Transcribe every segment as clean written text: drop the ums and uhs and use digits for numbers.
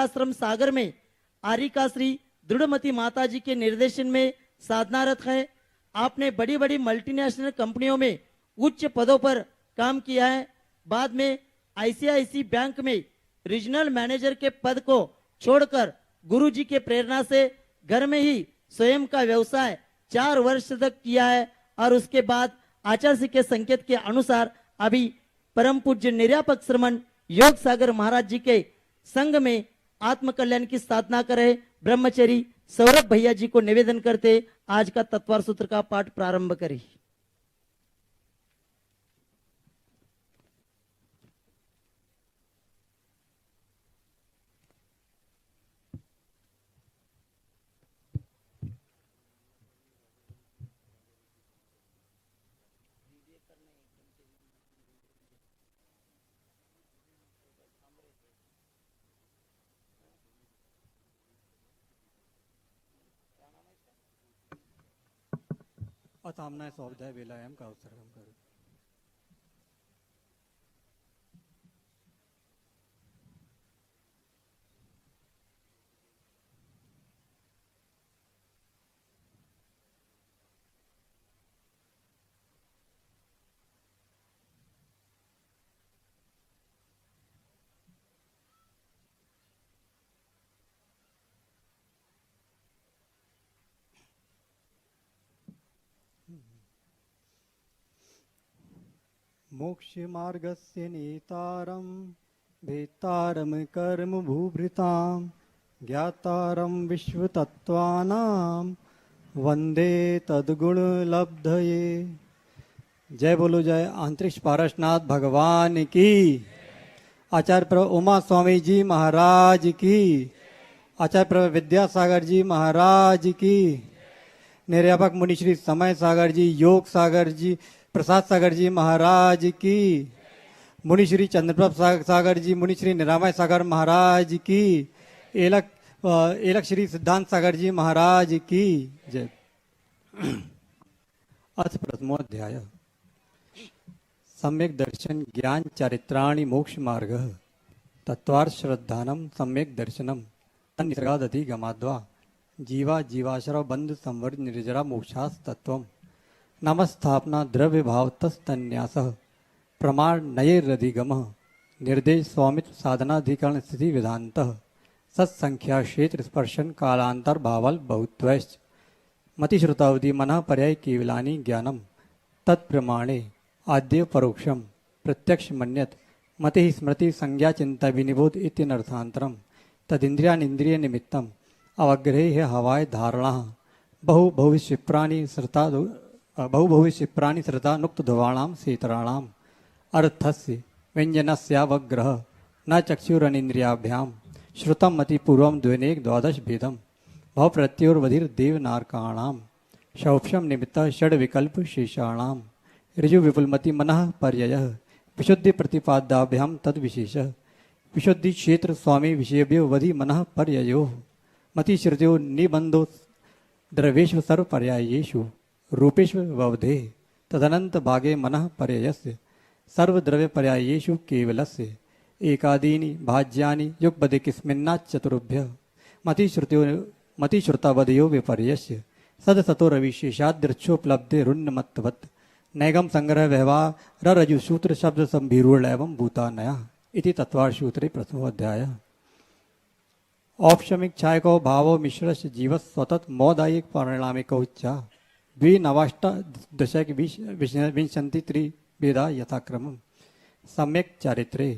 आश्रम सागर में आरिका श्री दृढ़मती माता जी के निर्देशन में साधनारत है। आपने बड़ी बड़ी मल्टीनेशनल कंपनियों में उच्च पदों पर काम किया है। बाद में आईसीआईसी बैंक में रीजनल मैनेजर के पद को छोड़कर गुरुजी के प्रेरणा से घर में ही स्वयं का व्यवसाय 4 वर्ष तक किया है और उसके बाद आचार्य श्री के संकेत के अनुसार अभी परम पूज्य निर्यापक श्रमण योग सागर महाराज जी के संघ में आत्म कल्याण की साधना करे ब्रह्मचरी सौरभ भैया जी को निवेदन करते आज का तत्वार सूत्र का पाठ प्रारंभ करें। अतामनाय स्वाध्याय वेलायाम का अवसर हम करें। मोक्ष मार्गस्य नेतारं भेतारं कर्म भूभृतां ज्ञातारं विश्वतत्त्वानां वंदे तद्गुण लब्धये। जय बोलो जय अंतरिक्ष पारसनाथ भगवान की। आचार्य प्रभु उमा स्वामी जी महाराज की। आचार्य प्रभु विद्यासागर जी महाराज की। निर्यापक मुनि श्री समय सागर जी, योग सागर जी, प्रसाद सागर जी महाराज की। मुनि श्री चंद्रप्रभ सागर जी, मुनि श्री निरामय सागर महाराज की। एलक श्री सिद्धांत सागर जी महाराज की जय। अथ प्रथमोध्याय सम्यक दर्शन ज्ञान चारित्राणि मोक्ष मार्ग तत्वार्थ श्रद्धानम सम्यक दर्शनम तन्निसर्गादति गमाद्वा जीवा जीवाशर बंध संवर्ग निर्जरा मोक्षास तत्वम नमस्थापना द्रव्य भाव तस्तन्यास प्रमाण नयेरधिगम निर्देश स्वामित्व साधनाधिकरण स्थिति विधानत सत्संख्या क्षेत्र स्पर्शन कालांतर भावल बहुत्वैश्च मतिश्रुतावधि मन पर्याय केवलानि ज्ञानम तत्प्रमाणे आद्य परोक्षम प्रत्यक्ष मन्यत मति स्मृति संज्ञा चिंता विनिबोध इत्यनर्थांतरम तदिंद्रियानिंद्रिय निमित्तम अवग्रहे हवाय धारणा बहु भविष्यप्राणि श्रद्धा नुक्त ध्वाणाम सेतराणाम अर्थस्य व्यंजनस्यावग्रह न चक्षुरनिंद्रियाभ्याम श्रुतम मति पूर्वम द्वेनेक द्वादश भेदम भव प्रत्योर्वधिर देवनारकाणाम शौक्षम निमित्त षड विकल्प शेषाणाम ऋजु विपुलमति मनः पर्ययः विशुद्धि प्रतिपाद्याभ्याम तद विशेष विशुद्धि क्षेत्र स्वामी विषयभ्यो वधि मनः पर्ययो मति श्रुत्यो निबंधो द्रव्येषु सर्व पर्यायेषु रूपेषु ववधे तदनंत भागे मनः पर्ययस्य सर्वद्रव्य पर्यायेषु केवलस्य एकादीनि भाज्यानि युगपदे किस्मिन्नाच्चतुर्भ्यः मति श्रुतावधयो विपर्यस्य सदसतो रविशेषादृक्षोपलब्धिरुन्नमत्वत् नैगम संग्रह व्यवहार रजु सूत्र शब्द संभीरुर्लैवं भूतानया इति तत्वार्षूत्रे प्रथमोऽध्यायः। औपशमिक छायको भावो मिश्रस्य जीव स्वतत मोदायिक परिणामिको च द्विनवाष्टादशक विंशति त्रिभेदा यथाक्रमम् सम्यक चारित्रे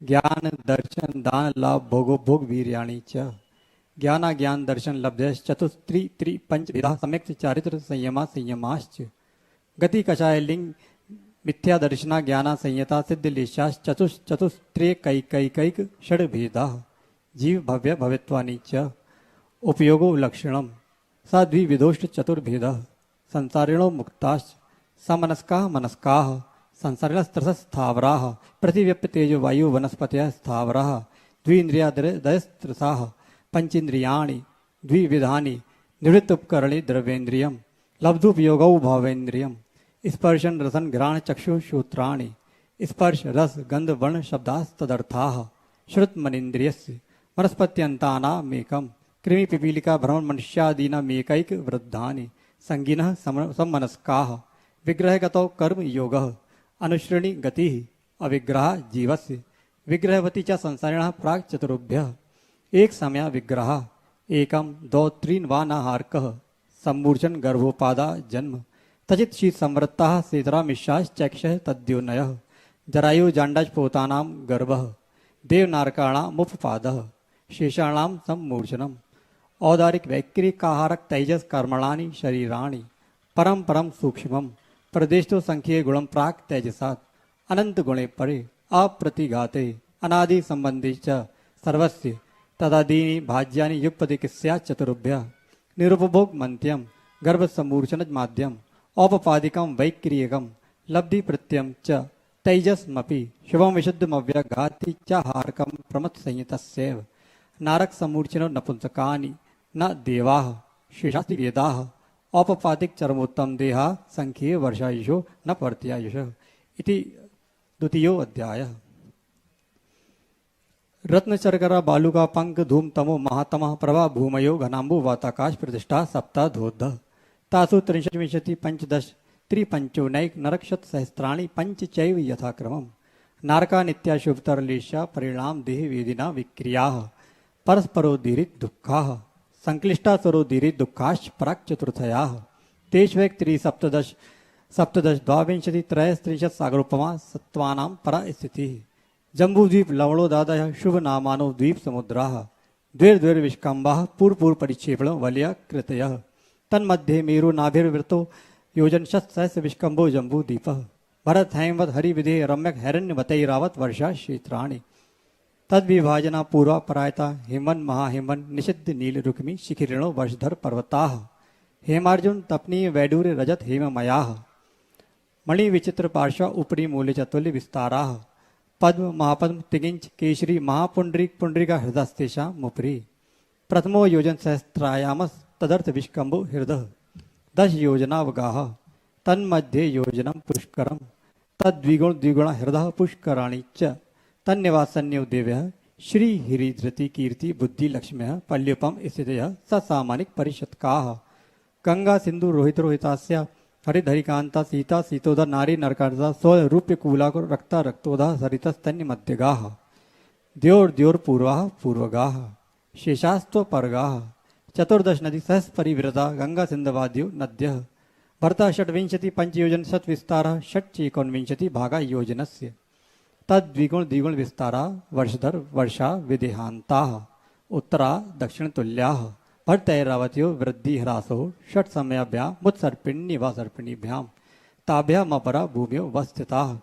ज्ञान दर्शन दान लाभ भोगो भोग वीर्याणि च ज्ञान दर्शन लब्धश्च चतुस्त्रि पंचभेदा सम्यक चारित्र संयमाश्च गति कषाय लिंग मिथ्या दर्शना ज्ञाना संयता सिद्ध लेशाश्च चतुस्त्रेकैकैक षड्भेदा जीव भव्य भवित्वानि च उपयोगो लक्षणम सद्विविधोष्ट चतुर्भेदः संसारिणो मुक्ताश्च समनस्काः मनस्काः संसारिणस्त्रस्थावराः प्रतिव्यप्य तेजो वायु वनस्पतयः स्थावराः द्विन्द्रियादयस्त्रसाः पंचेन्द्रियाणि द्विविधानि निवृत्त उपकरणे द्रव्येन्द्रियं लब्धोपयोगौ भावेन्द्रियं स्पर्शन रसन घ्राण चक्षु श्रोत्राणि स्पर्श रस गंध वर्ण शब्दास्तदर्थाः श्रुत मनीन्द्रियस्य वनस्पत्यन्तानामेकं कृमिपिपीलिका भ्रमणमनुष्यादीनामेकैक वृद्धानि संगिनः सम्मनस्काः विग्रहगतौ कर्म योगः अनुसृणी गतिः अविग्रह जीवस्य विग्रहवती च संसारिणः प्राक् चतुर्भ्यः एक समय विग्रह एकम दो त्रीन वा न हार्कः सम्मूर्छन गर्भोपादा जन्म तचित शीत संवृत्ता सेतरा मिश्राश्चैक्षः तद्योनयः जरायु जांडाज पोतानां गर्भः देवनारकाणामुपपादः शेषाणां सम्मूर्छनम् औदारिक वैक्रिकाहारक तैजस कर्मणानि शरीराणि परम परम सूक्ष्मम प्रदेशो संख्ये गुणम प्राक तैजसात् अनंत गुणे परे अप्रतिघाते अनादि संबंधी च सर्वस्य तदादीनि भाज्यानि युगपदिकस्या चतुर्भ्यः निरुपभोग मन्त्यम गर्भ सम्मूर्छन माध्यम औपपादिकम वैक्रियकम लब्धि प्रत्यम च तैजसमपि शुभम विशुद्धमव्यघाति च हारकम प्रमथ संहितस्यैव नारक सम्मूर्छनो नपुंसकानि न देवाः शेषास्ति वेदाः औपपादिक चरमोत्तम देहा संख्ये वर्षायुषो न पर्त्यायुष इति द्वितीयो अध्यायः रत्नचरकरा बालुका पंक धूम तमो महातमः प्रभा भूमयो घनाम्बु वाताकाश प्रतिष्ठा सप्ताधोद्ध तासु त्रिंशत्विंशति पंचदश त्रिपंचोनैक नरक्षत सहस्राणि पंच चैव यथाक्रमम् नारका नित्या शुभतरलेशा परिणाम देह वेदिना विक्रियाः परस्परोदीरित दुःखाः संक्लिष्टा सरोदीरित दुःखाश्च प्राक् चतुर्थयाः तेष्वेक त्रिसप्तदश सप्तदश द्वाविंशति त्रयस्त्रिंशत् सागरोपमा सत्त्वानां परा स्थितिः जम्बूद्वीप लवणोदादय शुभ नामानो द्वीप समुद्राः द्वैर्द्वैर विष्कम्बाः पूर्व परिक्षेपण वलय कृतयः तन्मध्ये मेरु नाभिर्वृतो योजन शतसहस्र विष्कम्भो जम्बूद्वीपः भरत हैमवत हरिविधे रम्यक हैरण्यवतैरावत वर्षा क्षेत्राणि तद्विभाजना पूर्वा परायता हेमन महाहेमन निषिद्ध नील रुक्मी शिखिरिणो वर्षधर पर्वताः हेमार्जुन तपनीय वैडूर्य रजत हेममयाः मणि विचित्र पार्श्व उपरी मूल्य चतुल्य विस्ताराः पद्म महापद्म तिगिंच केशरी महापुंडरीक पुंडरीका हृदस्तेषा मुपरी प्रथमो योजन सहस्त्रायामस तदर्थ विष्कम्भो हृदः 10 योजनावगाः तन्मध्ये योजनं पुष्करम् तद्विगुण द्विगुण हृदः पुष्कराणि च तन्निवासन्यो देव्यः श्री हिरी धृति कीर्ति बुद्धि लक्ष्म्यः पल्युपम स्थितयः ससामानिक परिषत्काः गंगा सिंधु रोहित रोहितास्य हरिधरिकांता सीता सीतोदा नारी नरकांता स्वरूप्य कूलाकुर रक्ता रक्तोदा सरितस्तन्य मध्यगाः द्योर द्योर पूर्वाः पूर्वगाः शेषास्त्व परगाः चतुर्दश नदी सहस परिवृता गंगा सिंधवाद्यो नद्यः भरता षट्विंशति पंचयोजन शत विस्तारः षट्चेकोनविंशति भागा योजनस्य तद्विगुण द्विगुण विस्तारा वर्षधर वर्षा विदेहांताः उत्तरा दक्षिण तुल्याः भरतैरावत्यो वृद्धि ह्रासो षट समयाभ्यां मुत्सर्पिण्य व सर्पिणीभ्यां ताभ्यामपरा भूम्यो वस्थिताः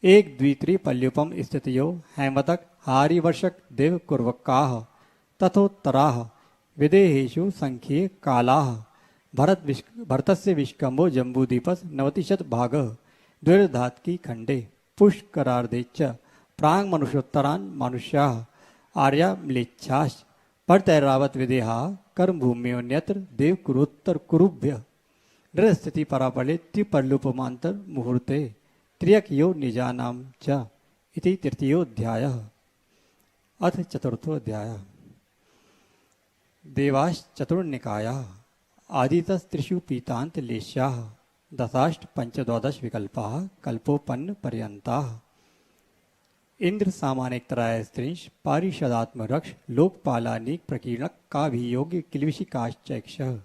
एक द्वित्री पल्युपम स्थितयो हैमतक हारिवर्षक देव कुर्वकाः तथोत्तराः विदेहेषु संख्ये कालाः भरतस्य विष्कम्भो जम्बूद्वीपस 90 भागः द्वैर्धात्की खंडे पुष्करार्धे च प्रांग मनुष्योत्तरान् मनुष्याः आर्या म्लेच्छाश्च भरतैरावत विदेहा कर्म भूम्योन्यत्र देव कुरुत्तर कुरुभ्य नृस्थिति परापले त्रिपर्लुपमांतर मुहूर्ते त्रियक यो निजानाम च इति तृतीयोऽध्यायः अथ चतुर्थोऽध्यायः देवाश्चतुर्निकायाः आदितस्त्रिषु पीतान्तलेश्याः दशाष्ट पंचद्वादश विकल्पाः कल्पोपन्न पर्यन्ताः इंद्र सामानिकतराय स्त्रींश पारिषदात्म रक्ष लोकपालानीक प्रकीर्णक काभियोग्य किलविशिकाश्चैक्षः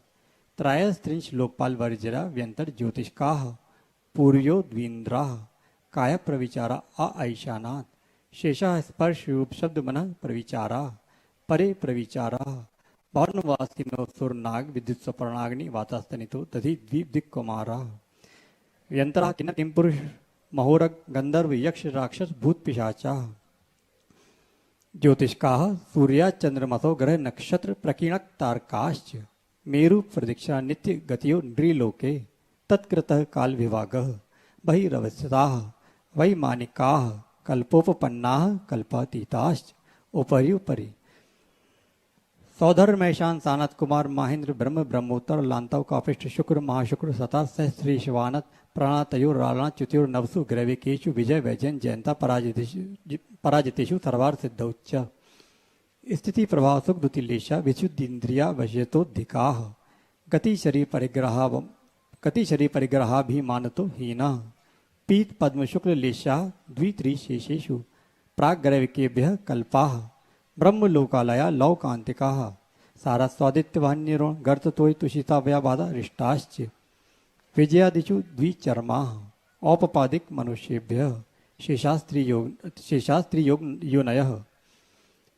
त्राय स्त्रींश लोकपाल वर्जरा व्यंतर ज्योतिष्काः पूर्यो द्वीन्द्राः काय प्रविचारा आईशानात् शेषाः स्पर्श रूप शब्द मनः प्रविचारा परे प्रविचारा पौर्णवासिनो सुरनाग विद्युत स्वपर्णाग्नि वातास्तनितो दधि द्वीप दिक्कुमारा व्यंतरा किन्न किम पुरुष महोरग गंधर्व यक्ष राक्षस भूत पिशाचा ज्योतिष्काः सूर्या चंद्रमसो ग्रह नक्षत्र प्रकीणक तारकाश्च मेरु प्रदीक्षा नित्य गतियो नृलोके तत्कृतः काल विभागः बहिरवस्थिताः वैमानिकाः कल्पोपपन्नाः कल्पातीताश्च उपरि उपरि सौधर्मैशान सानत कुमार महेंद्र ब्रह्म ब्रह्मोत्तर लांतव कापिष्ट शुक्र महाशुक्र सता सहस्री शिवानत प्राणातयो राणा च्युतियोर नवसु ग्रविकेशु विजय वैजयन जयंता पराजितेषु सर्वार सिद्धौच्च स्थिति प्रभाव सुख दुतिलेशा विशुद्धिन्द्रिया वश्यतोधिका गति शरीर परिग्रहा भी मानतो हीना पीत पद्म शुक्ल लेशा द्वित्रिशेषेषु प्राग्रविकेभ्य कल्पा ब्रह्मलोकालया लौकांतिका सारस्वादित्यवान्यरुण गर्ततोय तुषिता व्याबाधा रिष्टाश्च विजयादिषु द्विचर्मा औपपादिक मनुष्येभ्य शेषास्त्री योग योनयः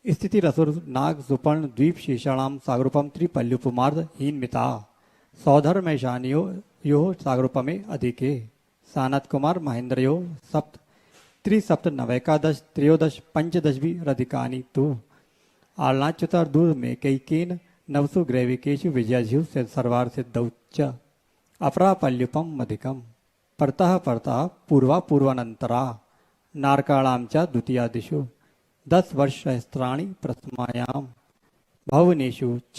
स्थिति रसुर नाग सुपर्ण द्वीप शेषाणाम सागरूपम त्रिपल्युपमार्द हीनमिता सौधर्मैशानियो यो सागरूपमे अधिके सानत कुमार महेंद्रयो सप्त त्रिसप्त नवैकादश त्रयोदश पंचदश भी रधिकानि तु आलनाच्युतर दूर में कैकेन नवसु ग्रैविकेशु विजयाजु से सर्वार सिद्धौच्च अपरापल्युपम मधिकम परतः परतः पूर्वा पूर्वानंतरा नारकाणाम च द्वितीयादिषु 10 वर्षसहस्राणि प्रथमायां भवनेषु च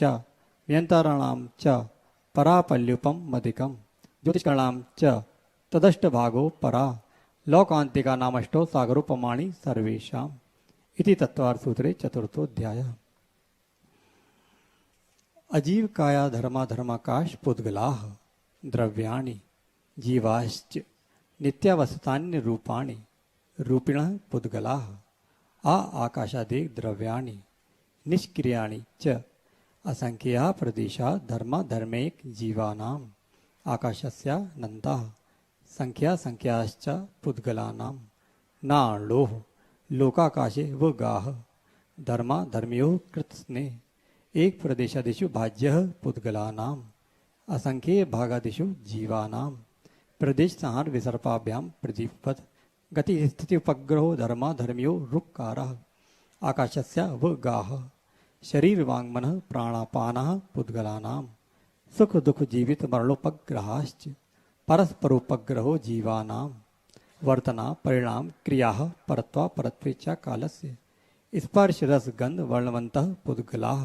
व्यंतराणां च परापल्युपम मधिकम ज्योतिष्कणां च तदष्टभागो परा लौकांतिका नामष्टो सागरोपमाणि सर्वेषाम् इति तत्वार्थसूत्रे चतुर्थोऽध्यायः। अजीव काया धर्माकाश पुद्गलाः द्रव्याणि जीवाश्च नित्यावस्थान्य रूपाणि रूपिणः पुद्गलाः आकाशादि द्रव्याणि निष्क्रियाणि च असंख्या प्रदेशा धर्मेक जीवानाम् आकाशस्यानन्ताः संख्याश्च पुद्गलानां नालोः लोकाकाशे व गाः धर्म्यो कृत्स्ने एक प्रदेशादिषु भाज्यः पुद्गलानाम् असंख्ये भागादिषु जीवानां प्रदेश संहार विसर्पाभ्यां प्रदीपवत् गति स्थिति उपग्रहो धर्म्यो रुक्कारः आकाशस्य व गाः शरीर वाङ्मनः प्राणापानः पुद्गलानां सुख दुख जीवित मरणोपग्रहाश्च परस्परोपग्रहो जीवानां वर्तना परिणाम क्रिया परत्वा परत्वे च कालस्य स्पर्श रस गंध वर्णवन्तः पुद्गलाः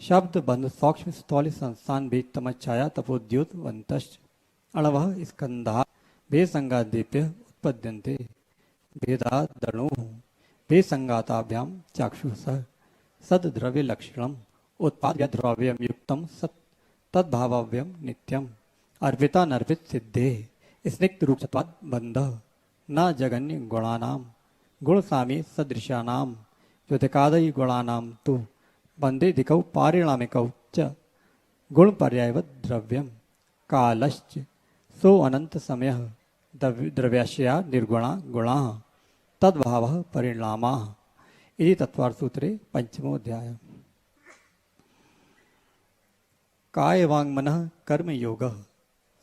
शब्द बंध सौक्ष्म स्थौल संस्थान भेद तमच्छाया तपोद्योतवन्तश्च अणवः स्कन्धा भेदसंगादेभ्य उत्पद्यन्ते भेदादणुः भेदसंगाताभ्यां चाक्षुषः सद्द्रव्य लक्षणम् उत्पाद्य द्रव्यं युक्तं सत् तद्भावाव्यं नित्यम् अर्पिता नर्पित सिद्धे स्निग्ध रूपत्वाद बंधः न जगन्य गुणानां गुण सामी सदृशानां युतिकादयि गुणानां तु बंधे दिकौ पारिणामिकौ च गुण पर्यायवत् द्रव्यं कालश्च सो अनंत समयः द्रव्याशया निर्गुणा गुणाः तद्भावः परिणामाः इति तत्वार्थसूत्रे पंचमोऽध्यायः। काय वाङ् मनः कर्म योगः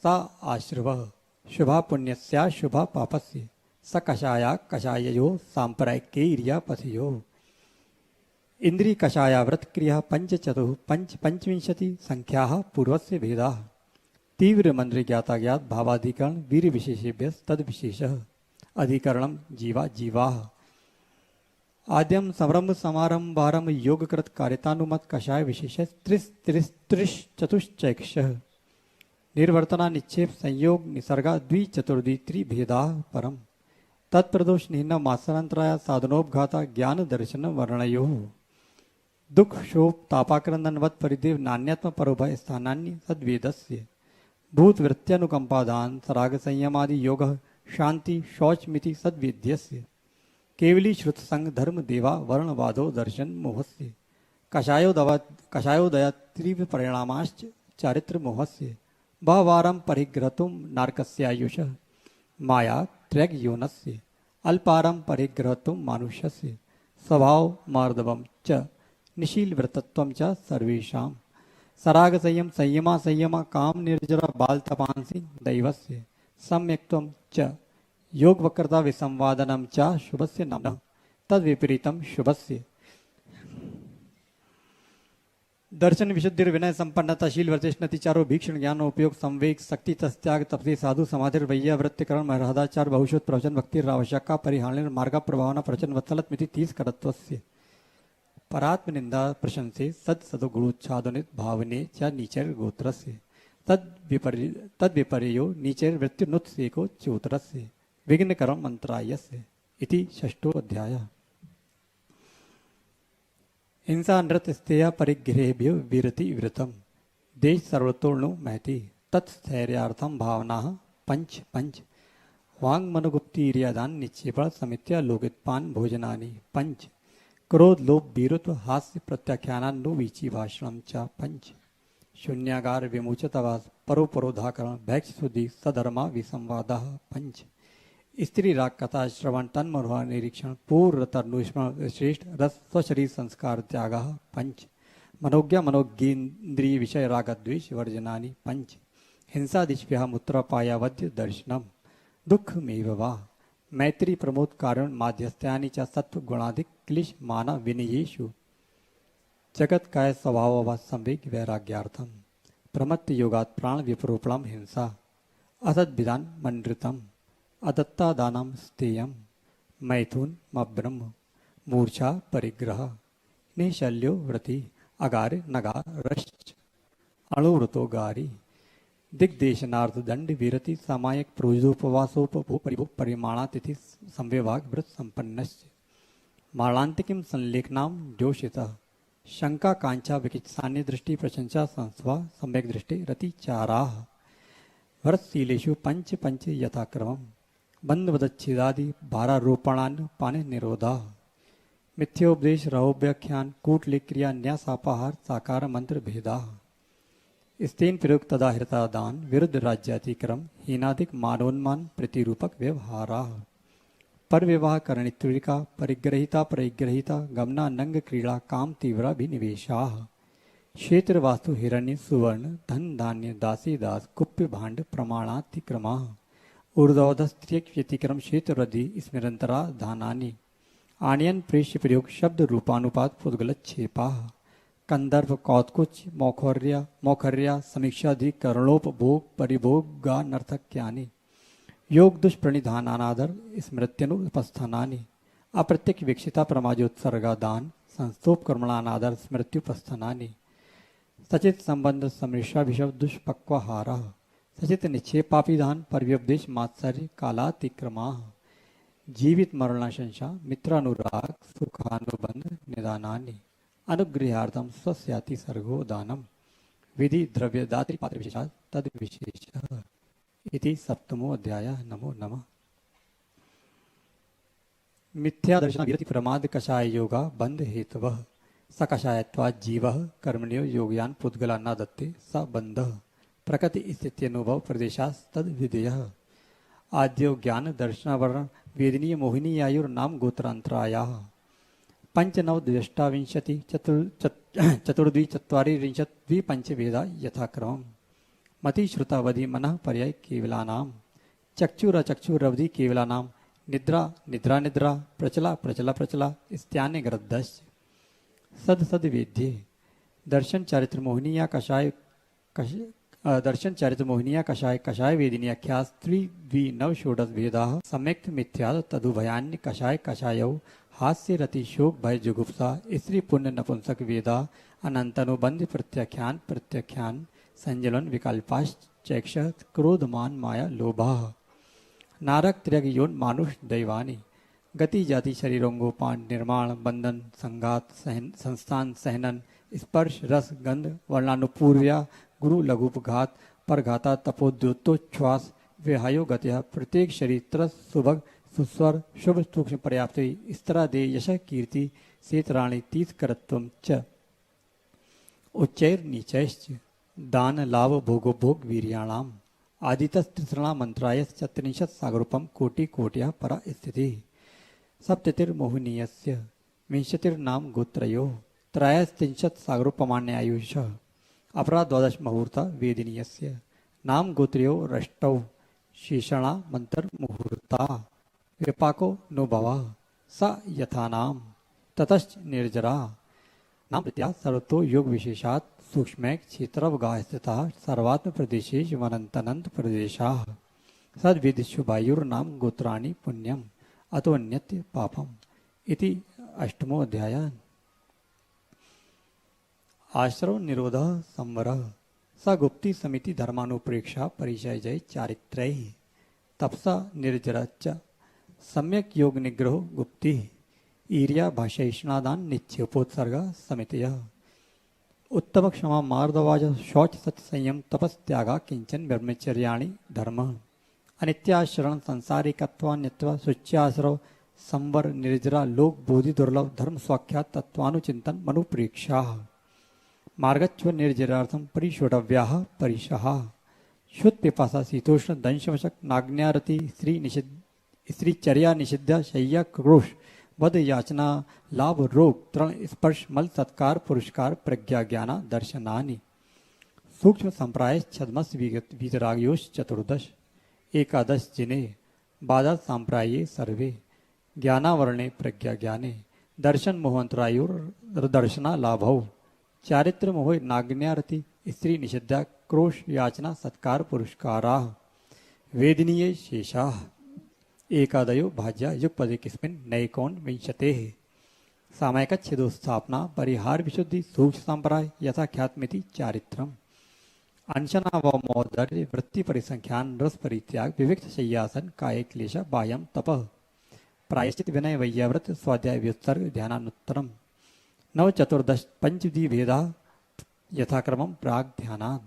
सा आश्रवः शुभा पुण्यस्या शुभा पापस्य स कषाया कषाययो सांप्रैक्यैर्या पथयो इंद्रिय कषायाव्रत क्रिया पंचविंशति संख्याः पूर्वस्य भेदाः तीव्र मंद्र ज्ञाता ज्ञात भावाधिकरण वीर विशेषेभ्य तद विशेषः अधिकरणं जीवाः आद्यम संरंभ समारंभारंभ योगकृत कार्यतानुमत कषाय विशेष त्रिश्चतुश्चैक्षः निर्वर्तना निक्षेप संयोग निसर्गा द्विचतुर्दि त्रिभेदा परम तत्प्रदोष निहीन मासांतराय साधनोपघाता ज्ञान दर्शन वर्णयो दुख शोक तापाक्रंदनवत परिदेव नान्यात्म परोभय स्थानान्य सद्वेदस्य भूत वृत्त्यनुकंपादान सराग संयमादि योग शांति शौचमिति सद्वेद्यस्य केवली श्रुत संग धर्म देवा वर्णवादो दर्शन मोहस्य कषायोदया तीव्र परिणामाश्च चारित्र मोहस्य बहवारं परिग्रहतुं नारकस्यायुषः माया त्रैगयोनस्य अल्पारं परिग्रहतुं मानुषस्य स्वभाव मार्दवं च निशीलव्रतत्वं च सर्वेषां सराग संयमा काम निर्जरा बाल तपांसि दैवस्य सम्यक्त्वं च योग वक्रता विसंवादनं च शुभस्य नाम तद्विपरीतं शुभस्य दर्शन विशुद्धिर विनय संपन्नता शील वर्चेष्णति चारो भीक्षण ज्ञान उपयोग संवेग शक्ति तस्त्याग तपति साधु समाधिर वैया वृत्तिकरण महदाचार बहुशुद्ध प्रवचन भक्ति आवश्यका परिहानिर मार्ग प्रभावना प्रवचन वत्सलत मिति 30 करत्वस्य परात्म निंदा प्रशंसे सद गुणोच्छादनित भावने च नीचर गोत्रस्य तद विपर्यो नीचर वृत्तिनुत्सेको च्योतरस्य विघ्न कर्म मंत्रायस्य इति षष्ठो अध्यायः। हिंसा नृत स्तेया परिग्रहेभ्यो विरति व्रतम देश सर्वतोर्णो महति तत्स्थैर्यार्थम भावना पंच पंच वांग मनोगुप्तीर्यादान निक्षेपण समित्या लोकितपान भोजनानि पंच क्रोध लोभ वीरत्व हास्य प्रत्याख्यानो वीची भाषणम च पंच शून्यागार विमुचतवास परो परोधाकरण भैक्ष सुधि सधर्मा विसंवादा पंच स्त्री राग कथा श्रवण तन मनोहर निरीक्षण पूर्व तनुस्मरण श्रेष्ठ रस स्वशरीर संस्कार त्याग पंच मनोज्ञा मनोज्ञेन्द्रिय विषय राग द्वेष वर्जनानि पंच हिंसा दिश्भ्या मूत्रपायावद्य दर्शनम दुःखमेव वा मैत्री प्रमोद कारण माध्यस्थ्यानि च सत्व गुणाधिक क्लिश माना विनयेषु जगत काय स्वभाव व संवेग वैराग्यार्थम प्रमत्त योगात प्राण विप्रोपणम हिंसा असद विधान मंडृतम अदत्ता दानम स्तेयम मैथुन मब्रह्म मूर्छा परिग्रह निशल्यो व्रति अगार नगार रश्च अणुव्रतो गारी दिग्देशनार्थ दंड विरति सामायिक प्रोजोपवासोपभो परिभो परिमाणातिथि संविभाग व्रत संपन्नश्च मालांतिकिम संलेखनाम जोषितः शंका कांचा विकित्सान्य दृष्टि प्रशंसा संस्वा सम्यक दृष्टि रति चाराः व्रतशीलेषु पंच पंच यथाक्रमम् बंधवदच्छेदादि भारारोपणान पाने निरोधा मिथ्योपदेश रहोव्याख्यान कूटलिक क्रिया न्यासापाहार साकार मंत्र भेदा स्तेन प्रयुक्त तदाहृता दान विरुद्ध राज्यातिक्रम हीनाधिक मानोन्मान प्रतिरूपक व्यवहारा पर विवाह करणित्रिका परिग्रहिता परिग्रहिता गमना नंग क्रीड़ा काम तीव्रा विनिवेशा क्षेत्र वास्तु हिरण्य सुवर्ण धन धान्य दासी दास कुप्य भांड प्रमाणातिक्रमा ऊर्ध्वधस्त्रियक व्यतिक्रम क्षेत्र वृद्धि स्मरंतरा धानानि आनयन प्रेष्य प्रयोग शब्द रूपानुपात पुद्गलच्छेपा कंदर्भ कौत्कुच मौखर्या समीक्षाधि करणोपभोग परिभोगा नर्थक्यानि योग दुष्प्रणिधानानादर स्मृत्यनुपस्थानानि अप्रत्यक्ष वीक्षिता प्रमाजोत्सर्गा दान संस्तोपकर्मणानादर स्मृत्युपस्थानानि सचित संबंध समृषाभिषव दुष्पक्वहारा सचित निक्षेपापिधान परव्यपदेश मात्सर्य कालातिक्रमा जीवित मरणाशंसा मित्रानुराग सुखानुबंध निदानानि अनुगृहार्थम स्वस्याति सर्गो दानम विधि द्रव्य दात्री पात्र विशेषा तद विशेष इति सप्तमो अध्याय नमो नमः मिथ्या दर्शन विरति प्रमाद कषाय योगा बंध हेतवः स कषायत्वा जीवः कर्मण्यो योगयान पुद्गला न दत्ते स बंधः प्रकृति स्थिति अनुभव प्रदेशास्तद विधेयः आद्यो ज्ञान दर्शन वर्ण वेदनीय मोहिनी आयुर्नाम गोत्रांतरायाः पंचनव द्वेष्टाविंशति चतुर्द्वि चत्वारि रिंशत् द्विपंच वेदा यथाक्रमम् मति श्रुतावधि मनः पर्याय केवलानाम चक्षुर चक्षुरवधि केवलानाम निद्रा निद्रा निद्रा प्रचला प्रचला प्रचला स्त्याने ग्रद्धश्च सद सद वेद्ये दर्शन चारित्र मोहिनिया कषाय दर्शन चारित्र मोहिनिया कषाय कषाय वेदिनी अख्यास त्रि नव षोडश भेदाः सम्यक्त मिथ्या तदुभयान्य कषाय कषायौ हास्य रति शोक भय जुगुप्सा स्त्री पुण्य नपुंसक वेदा अनंतनुबंध प्रत्याख्यान प्रत्याख्यान संजलन विकल्पाश्चैक्ष क्रोधमान माया लोभा नारक त्र्यग योन मानुष दैवानी गति जाति शरीरोंगोपान निर्माण बंधन संघात संस्थान सहनन स्पर्श रस गंध वर्णानुपूर्व्या गुरु लघुपघात परघाता तपोद्योतोच्छ्वास विहायो गत्या प्रत्येक शरीर त्रस सुभग सुस्वर शुभ सूक्ष्म पर्याप्त स्तरादे यश कीर्ति सेतराणि तीर्थकरत्वं च उच्चैर नीचैश्च दान लाभ भोगोभोग वीर्याणाम आदितस्त्रिसृणा मंत्राय चत्रिंशत् सागरूपम कोटि कोट्या परा स्थिति सप्ततिर्मोहनीयस्य विंशतिर्नाम गोत्रयो त्रयस्त्रिंशत् सागरूपमाण्यायुष अपरा द्वादश मुहूर्ता वेदिनीयस्य नाम गोत्रयो रष्टौ शीषणा मंत्र मुहूर्ता विपाको नुभवा स यथानाम ततश्च निर्जरा नाम प्रत्या सर्वतो योग विशेषात् सूक्ष्मैक क्षेत्रवगाः स्थिताः सर्वात्म प्रदेशेषु वनन्तनन्त प्रदेशाः सद्विदिशुवायुर्नाम गोत्राणि पुण्यम् अतोऽन्यत् पापम् इति अष्टमो अध्याय आश्रव निरोधः संवरः स गुप्ति समिति धर्मानुप्रेक्षा परिचय जय चारित्रैः तपसा निर्जरच्च सम्यक योग निग्रहो गुप्ति ईर्या भाषैष्णादान नित्योपोत्सर्ग समितयः उत्तम क्षमा मार्दवाज शौच सत्य संयम तपस्त्यागा किंचन ब्रह्मचर्याणि धर्म अनित्याशरण संसारिकत्वान्यत्व शुच्याश्रव संवर निर्जरा लोक बोधि दुर्लभ धर्म स्वाख्यात तत्वानुचिंतन मनुप्रेक्षा मार्गच्व निर्जरार्थम परिषोडव्याः परिशः शुद्ध पिपासा शीतोष्ण दंशवशक नाग्न्यारति स्त्री चर्या निषिद्ध शय्या क्रोश वध याचना लाभ रोग तृण स्पर्श मल सत्कार पुरस्कार प्रज्ञा ज्ञान दर्शनानि सूक्ष्म संप्राय छद्मस वीतरागयोश चतुर्दश एकादश जिने बाधा सांप्राये सर्वे ज्ञानावरणे प्रज्ञा ज्ञाने दर्शन मोहंतरायुर दर्शना लाभौ चारित्र मोह नाग्न्यारति स्त्री निषिद्धा क्रोश याचना सत्कार पुरस्कारा वेदनीय शेषा एकादयो भाज्या युगपदे किस्मिन् नैकोन विंशते सामायिक छेदोस्थापना परिहार विशुद्धि सूक्ष्म संप्राय यथा ख्यातमिति चारित्रम अनशना व मौदर्य वृत्ति परिसंख्यान रस परित्याग विविक्त शय्यासन काय क्लेश बाह्यम तपः प्रायश्चित विनय वैयाव्रत स्वाध्याय व्युत्सर्ग ध्यानानुत्तरम नव चतुर्दश पंचविधि भेदा यथाक्रमम प्राग ध्यानान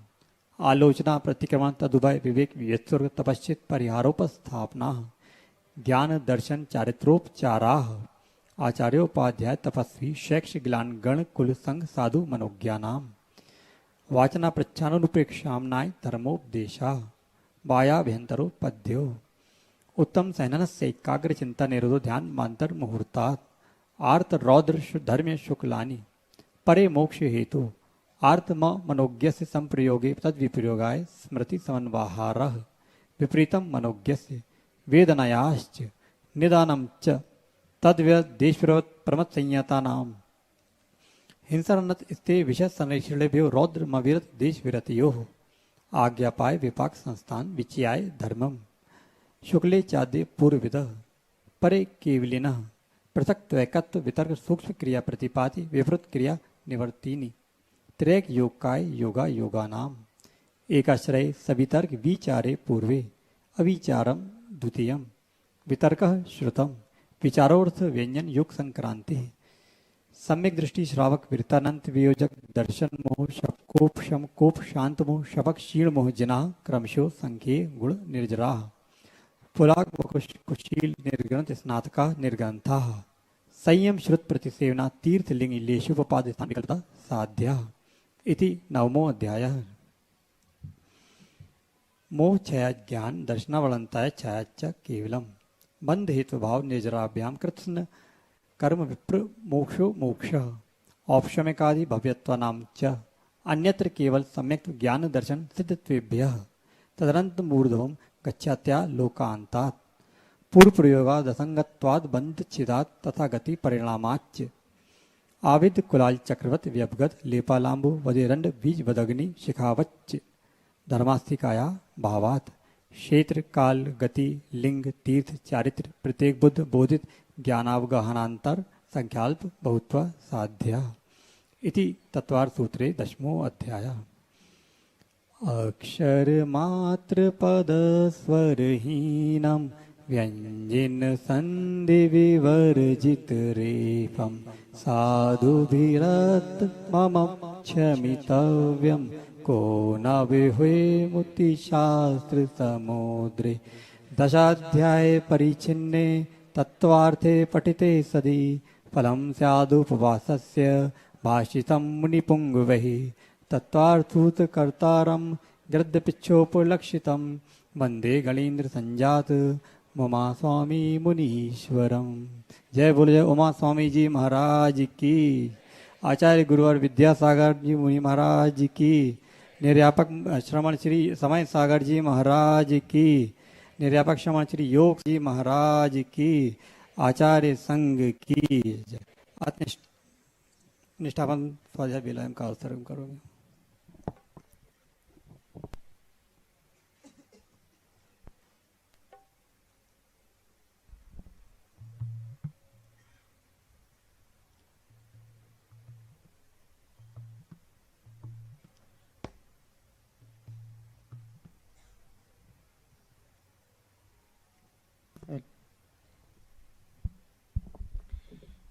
आलोचना प्रतिक्रमण तदुभय विवेक व्युत्सर्ग तपश्चित परिहारोपस्थापना ज्ञान दर्शन चारित्रोपचारा आचार्योपाध्याय तपस्वी शैक्ष ग्लान गण कुल संघ साधु मनोज्ञानाम वाचना प्रच्छानुपेक्षामनाय धर्मोपदेशा वायाभ्यंतरो पद्यो उत्तम सहननस्य एकाग्र चिंता निरोधो ध्यान मांतर मुहूर्तात् आर्त रौद्र धर्म शुक्लानि परे मोक्ष हेतु आर्तम मनोज्ञस्य संप्रयोगे तद विप्रयोगाय स्मृति समन्वाहारः विपरीतम मनोज्ञस्य वेदनायाश्च निदानं च तद्व्यदेशविरोध प्रमथ संयतानाम हिंसानत स्ते विषय संरक्षणेभ्यो रौद्र मविरत देश विरतयो आज्ञापाय विपाक संस्थान विचयाय धर्मम शुक्ले चाद्य पूर्वविद परे केवलिनः पृथक त्वैकत्व वितर्क सूक्ष्म क्रिया प्रतिपाति विवृत क्रिया निवर्तिनी त्रैक योगकाय योगा योगानाम एकाश्रय सवितर्क विचारे पूर्वे अविचारम द्वितीयम वितर्कः श्रुतम विचारोर्थ व्यंजन युग संक्रांति सम्यक दृष्टि श्रावक विरतानंत वियोजक दर्शन मोह शकोप शम कोप शांत मोह शपक शीण मोह जना क्रमशो संख्ये गुण निर्जरा पुलाक कुशील निर्ग्रंथ स्नातका निर्ग्रंथा संयम श्रुत प्रतिसेवना तीर्थलिंग लेशुपपाद स्थान विकल्पता साध्या इति नवमो अध्यायः मोह छाया ज्ञान दर्शनावलंताय छायाच केवलम बंध हेतु भाव निर्जराभ्याम कृत्स्न कर्म विप्र मोक्षो मोक्ष औपशमिकादि भव्यत्वानां च अन्यत्र केवल सम्यक ज्ञान दर्शन सिद्धत्वेभ्यः तदनंत मूर्धवम गच्छत्या लोकांतात् पूर्व प्रयोगाद असंगत्वाद बंध छिदात तथा गति परिणामाच्च आविद कुलाल चक्रवत व्यपगत लेपालांबु वदेरंड बीज वदग्नि शिखावच्च धर्मास्तिकाया भावात क्षेत्र काल गति लिंग तीर्थ चारित्र प्रत्येक बुद्ध बोधित ज्ञानावगहनांतर संख्याल्प बहुत्व साध्या इति तत्वार्थ सूत्रे दशमो अध्याय अक्षर मात्र पद स्वरहीनम व्यंजन संधि विवर्जित रेफम साधुभिरत मम क्षमितव्यम को न विहुए मुक्ति शास्त्र समुद्रे दशाध्याय परिचिन्ने तत्वार्थे पठिते सदी फलं स्यादुपवासस्य भाषितं मुनिपुङ्गवैः तत्वार्थूतकर्तारं गद्यपिच्छोपलक्षितं वन्दे गणेन्द्र संजात उमा स्वामी मुनीश्वरम। जय बोले जय उमा स्वामी जी महाराज की, आचार्य गुरुवर विद्यासागर जी मुनि महाराज की, निर्यापक श्रमण श्री समय सागर जी महाराज की, निर्यापक श्रमण श्री योग जी महाराज की, आचार्य संघ की। निष्ठापन स्वाध्याय विलयम का अवसर करोगे।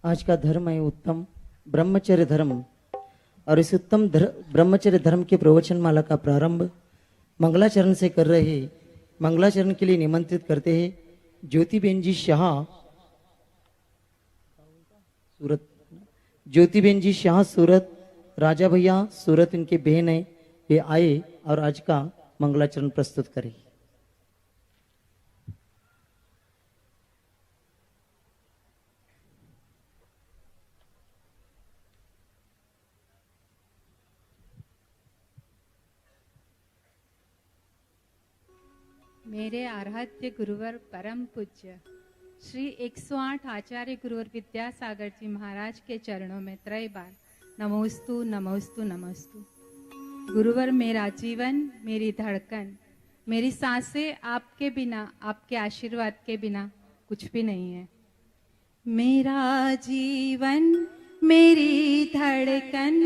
आज का धर्म है उत्तम ब्रह्मचर्य धर्म और इस उत्तम ब्रह्मचर्य धर्म के प्रवचन माला का प्रारंभ मंगलाचरण से कर रहे हैं। मंगलाचरण के लिए निमंत्रित करते हैं ज्योतिबेन जी शाह सूरत, ज्योतिबेन जी शाह सूरत, राजा भैया सूरत इनके बहन है, ये आए और आज का मंगलाचरण प्रस्तुत करें। मेरे आराध्य गुरुवर परम पूज्य श्री 108 आचार्य गुरुवर विद्यासागर जी महाराज के चरणों में त्रय बार नमोस्तु नमोस्तु नमोस्तु। गुरुवर मेरा जीवन, मेरी धड़कन, मेरी सांसें आपके बिना, आपके आशीर्वाद के बिना कुछ भी नहीं है। मेरा जीवन, मेरी धड़कन,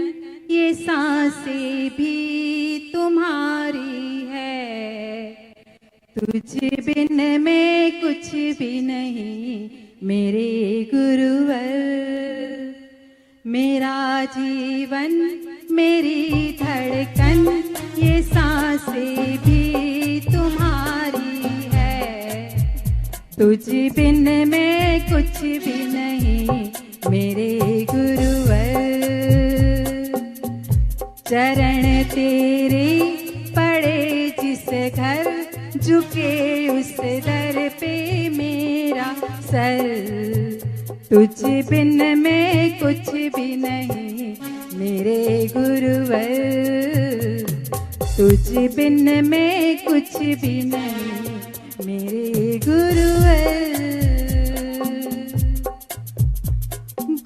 ये सांसें भी तुम्हारी है। तुझ बिन मैं कुछ भी नहीं मेरे गुरुवर। मेरा जीवन, मेरी धड़कन, ये सांसें भी तुम्हारी है। तुझ बिन मैं कुछ भी नहीं मेरे गुरुवर। चरण तेरे पड़े जिस घर, झुके उस दर पे मेरा सर। तुझ बिन मैं कुछ भी नहीं मेरे गुरुवर। तुझ बिन मैं कुछ भी नहीं मेरे गुरुवर।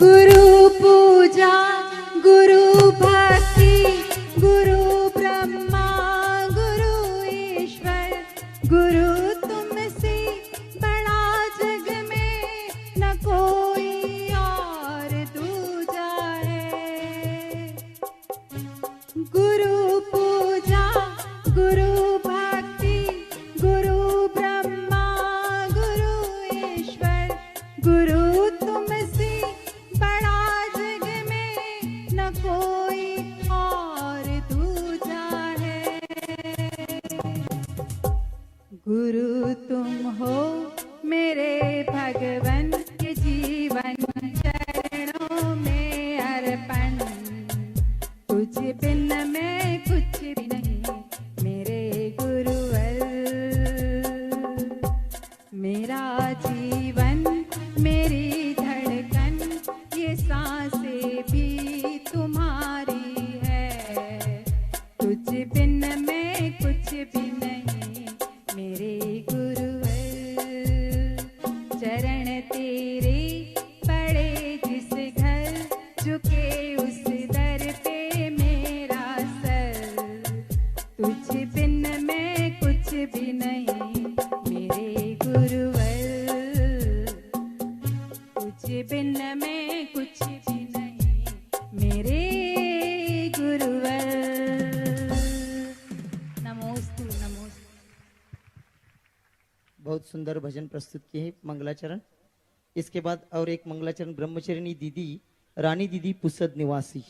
गुरु पूजा, गुरु भक्ति, गुरु ब्रह्मा, गुरु ईश्वर, गुरु तुमसे बड़ा जग में न कोई और दूजा है। गुरु पूजा, गुरु भक्ति, गुरु ब्रह्मा, गुरु ईश्वर, गुरु तुमसे बड़ा जग में न कोई और दूजा है। गुरु तुम हो मेरे भगवन के जीवन चरणों में अर्पण। तुझ बिन मैं कुछ भी नहीं मेरे गुरुवर। मेरा जीवन, मेरी धड़कन, ये सांसें भी तुम्हारी है। तुझ बिन मैं कुछ भी नहीं मेरे गुरुवर। चरण तेरे पड़े जिस घर, झुके उस दर पे मेरा सर। तुझ बिन मैं कुछ भी नहीं मेरे गुरुवर। तुझ बिन मैं कुछ भी नहीं मेरे गुरुवर। नमोस्तु नमोस्तु। बहुत सुंदर भजन प्रस्तुत किए हैं मंगलाचरण। इसके बाद और एक मंगलाचरण ब्रह्मचरिणी दीदी रानी दीदी पुसद निवासी।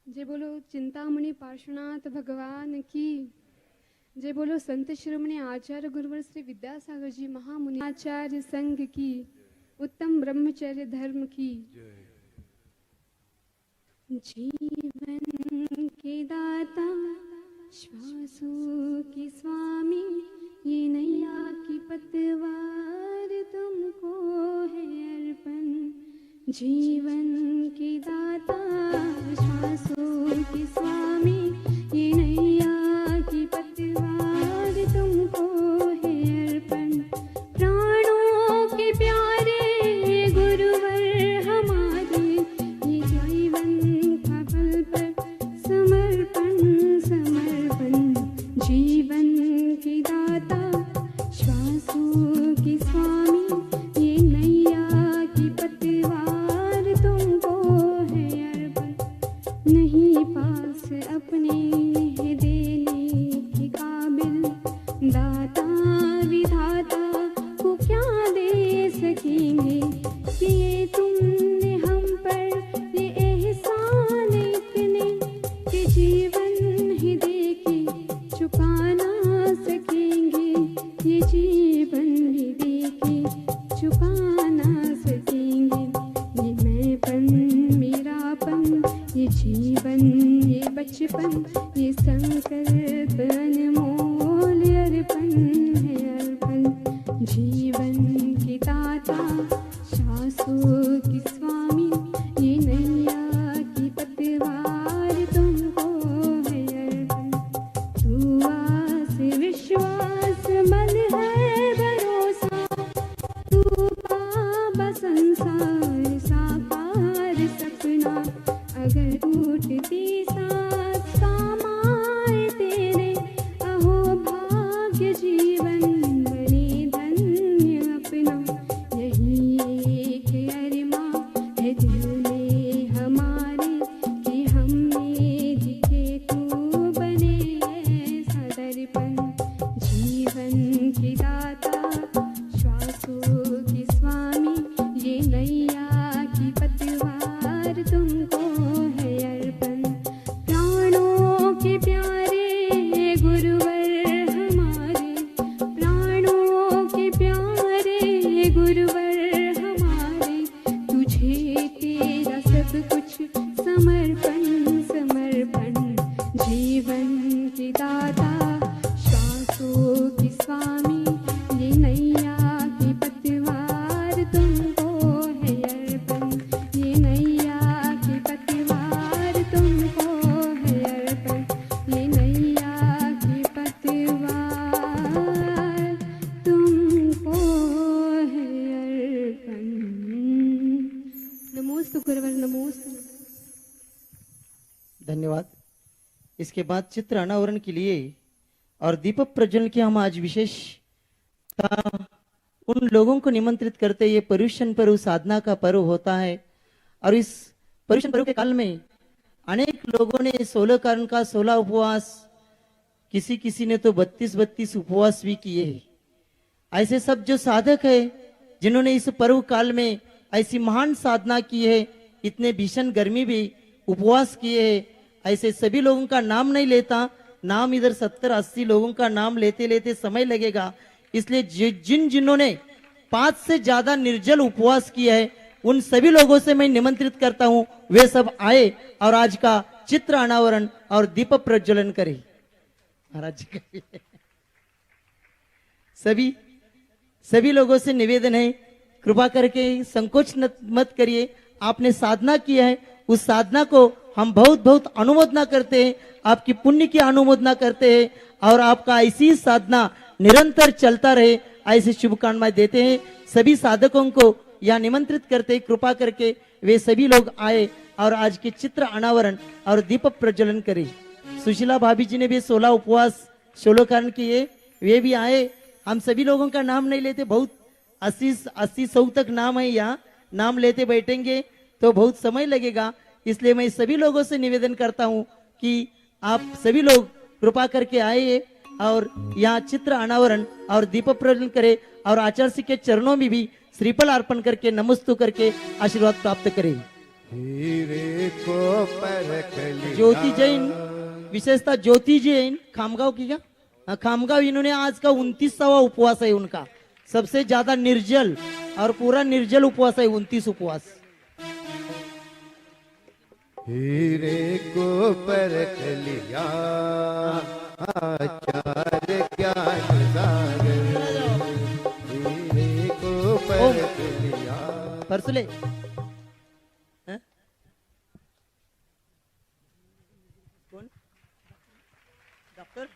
जय बोलो चिंतामणि पार्श्वनाथ भगवान की। जय बोलो संत शिरोमणि आचार्य गुरुवर श्री विद्यासागर जी महामुनि आचार्य संघ की। उत्तम ब्रह्मचर्य धर्म की। जीवन के दाता, श्वासों के स्वामी, ये नैया की पतवार तुमको है अर्पण। जीवन के दाता, श्वासों के स्वामी, ये नैया की पतवार तुमको है अर्पण। प्राणों के प्यारे गुरुवर हमारे, ये जीवन का बल पर समर्पण समर्पण। जीवन के दाता, श्वासों के स्वामी, ये नैया की पतवार सकेंगे कि ये तुमने हम पर ये एहसान इतने कि जीवन ही देके चुका ना सकेंगे, ये जीवन ही देके चुका ना सकेंगे। ये मैंपन मेरापन, ये जीवन ये बचपन, ये संकल्प अनमोल अर्पण है अर्पण। जीवन के दाता शासो की स्वामी, ये नैया की पतवार तुमको है अर्पण। तू आस विश्वास मन है भरोसा, तू बाबा संसार साकार सपना। अगर टूटती सांस सामाए तेरे, अहो भाग्य जीवन बने धन्य अपना। यही एक अरमा है दिल में हमारे कि हमें दिखे तू बने ऐसा दर्पण। जीवन के दाता श्वासों के स्वामी, ये नैया की पतवार तुमको है अर्पण। प्राणों के प्यारे गुरुवर हमारे, प्राणों के प्यारे गुरुवर हमारे, तुझे तेरा सब कुछ समर्पण समर्पण। जीवन के दाता श्वासों की स्वामी, ये नैया की पतवार तुमको है अर्पण। ये नैया की पतवार तुमको है अर्पण। ये नैया की पतवार तुमको है अर्पण। नमोस्तु गुरुवर नमोस्तु। धन्यवाद। इसके बाद चित्र अनावरण के लिए और दीपक प्रज्वलन के हम आज विशेष उन लोगों को निमंत्रित करते, ये पर्युषण पर्व साधना का पर्व होता है और इस पर्युषण पर्व के काल में अनेक लोगों ने 16 कारण का 16 उपवास, किसी किसी ने तो 32 उपवास भी किए हैं। ऐसे सब जो साधक है जिन्होंने इस पर्व काल में ऐसी महान साधना की है, इतने भीषण गर्मी भी उपवास किए हैं, ऐसे सभी लोगों का नाम नहीं लेता, नाम इधर 70-80 लोगों का नाम लेते लेते समय लगेगा। इसलिए जिन्होंने 5 से ज्यादा निर्जल उपवास किया है, उन सभी लोगों से मैं निमंत्रित करता हूं, वे सब आए और आज का चित्र अनावरण और दीप प्रज्वलन करें। महाराज जी सभी लोगों से निवेदन है, कृपा करके संकोच मत करिए। आपने साधना किया है, उस साधना को हम बहुत बहुत अनुमोदना करते हैं, आपकी पुण्य की अनुमोदना करते हैं और आपका ऐसी साधना निरंतर चलता रहे, ऐसी शुभकामनाएं देते हैं। सभी साधकों को यह निमंत्रित करते हैं, कृपा करके वे सभी लोग आए और आज के चित्र अनावरण और दीप प्रज्वलन करें। सुशीला भाभी जी ने भी 16 उपवास 16 कारण किए, वे भी आए। हम सभी लोगों का नाम नहीं लेते, बहुत 80-100 तक नाम है, यहाँ नाम लेते बैठेंगे तो बहुत समय लगेगा। इसलिए मैं सभी लोगों से निवेदन करता हूं कि आप सभी लोग कृपा करके आइए और यहाँ चित्र अनावरण और दीप प्रज्वलन करें और आचार्य जी के चरणों में भी श्रीफल अर्पण करके नमस्तु करके आशीर्वाद प्राप्त करें। हीरे को परख लिया। ज्योति जैन, विशेषता ज्योति जैन खामगांव की क्या, खामगांव, इन्होंने आज का 29वां उपवास है उनका, सबसे ज्यादा निर्जल और पूरा निर्जल उपवास है, 29 उपवास। हीरे को परख लिया आचार्य ज्ञान सागर, हीरे को परख लिया। परसुले कौन? डॉक्टर,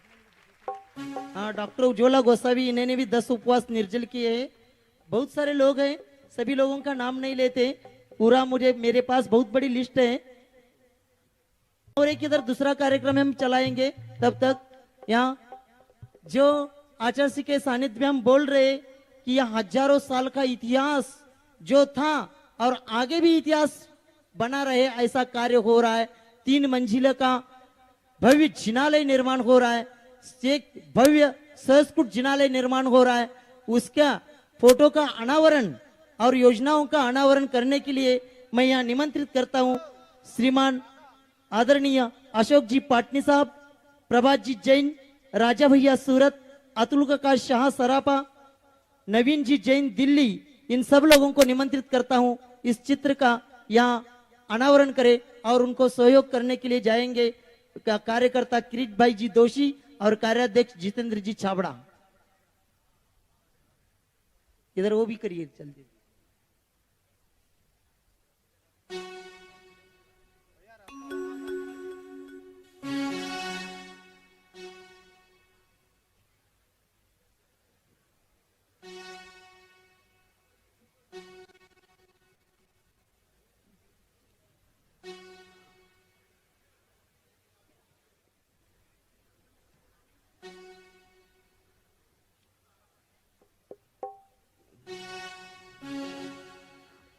हाँ डॉक्टर उज्ज्वला गोसावी, इन्होंने भी 10 उपवास निर्जल किए हैं। बहुत सारे लोग हैं, सभी लोगों का नाम नहीं लेते, पूरा मेरे पास बहुत बड़ी लिस्ट है और एक इधर दूसरा कार्यक्रम हम चलाएंगे। तब तक यहाँ जो आचार्य जी के सानिध्य में हम बोल रहे कि यह हजारों साल का इतिहास जो था और आगे भी इतिहास बना रहे, ऐसा कार्य हो रहा है। 3 मंजिला का भव्य जिनालय निर्माण हो रहा है, एक भव्य सहस्कुट जिनालय निर्माण हो रहा है। उसका फोटो का अनावरण और योजनाओं का अनावरण करने के लिए मैं यहाँ निमंत्रित करता हूँ श्रीमान आदरणीय अशोक जी पाटनी साहब, प्रभात जी जैन, राजा भैया सूरत, अतुल काका शाह सरापा, नवीन जी जैन दिल्ली, इन सब लोगों को निमंत्रित करता हूं इस चित्र का यहाँ अनावरण करे और उनको सहयोग करने के लिए जाएंगे कार्यकर्ता किरीट भाई जी दोषी और कार्याध्यक्ष जितेंद्र जी छाबड़ा। इधर वो भी करिए जल्दी।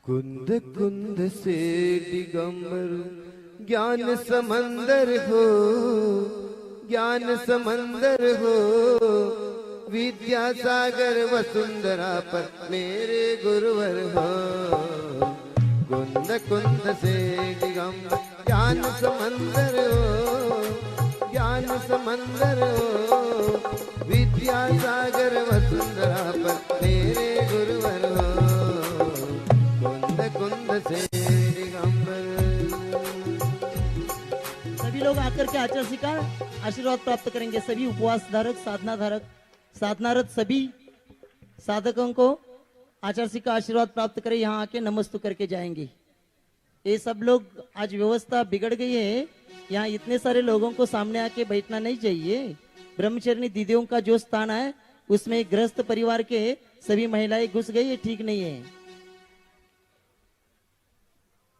कुंद कुंद से दिगंबर ज्ञान समंदर हो, ज्ञान समंदर हो, विद्यासागर वसुंधरा पर मेरे गुरुवर हो। कुंद कुंद से दिगंबर ज्ञान समंदर हो, ज्ञान समंदर हो, विद्यासागर वसुंधरा पर मेरे गुरुवर हो। कुंद से दिगंबर। सभी लोग आकर के आचार्य का आशीर्वाद प्राप्त करेंगे। सभी उपवास धारक, साधना धारक, साधनारत सभी साधकों को आचार्य का आशीर्वाद प्राप्त करें। यहाँ आके नमस्तु करके जाएंगे। ये सब लोग आज व्यवस्था बिगड़ गई है, यहाँ इतने सारे लोगों को सामने आके बैठना नहीं चाहिए। ब्रह्मचर्य दीदियों का जो स्थान है उसमें गृहस्थ परिवार के सभी महिलाएं घुस गई, ये ठीक नहीं है।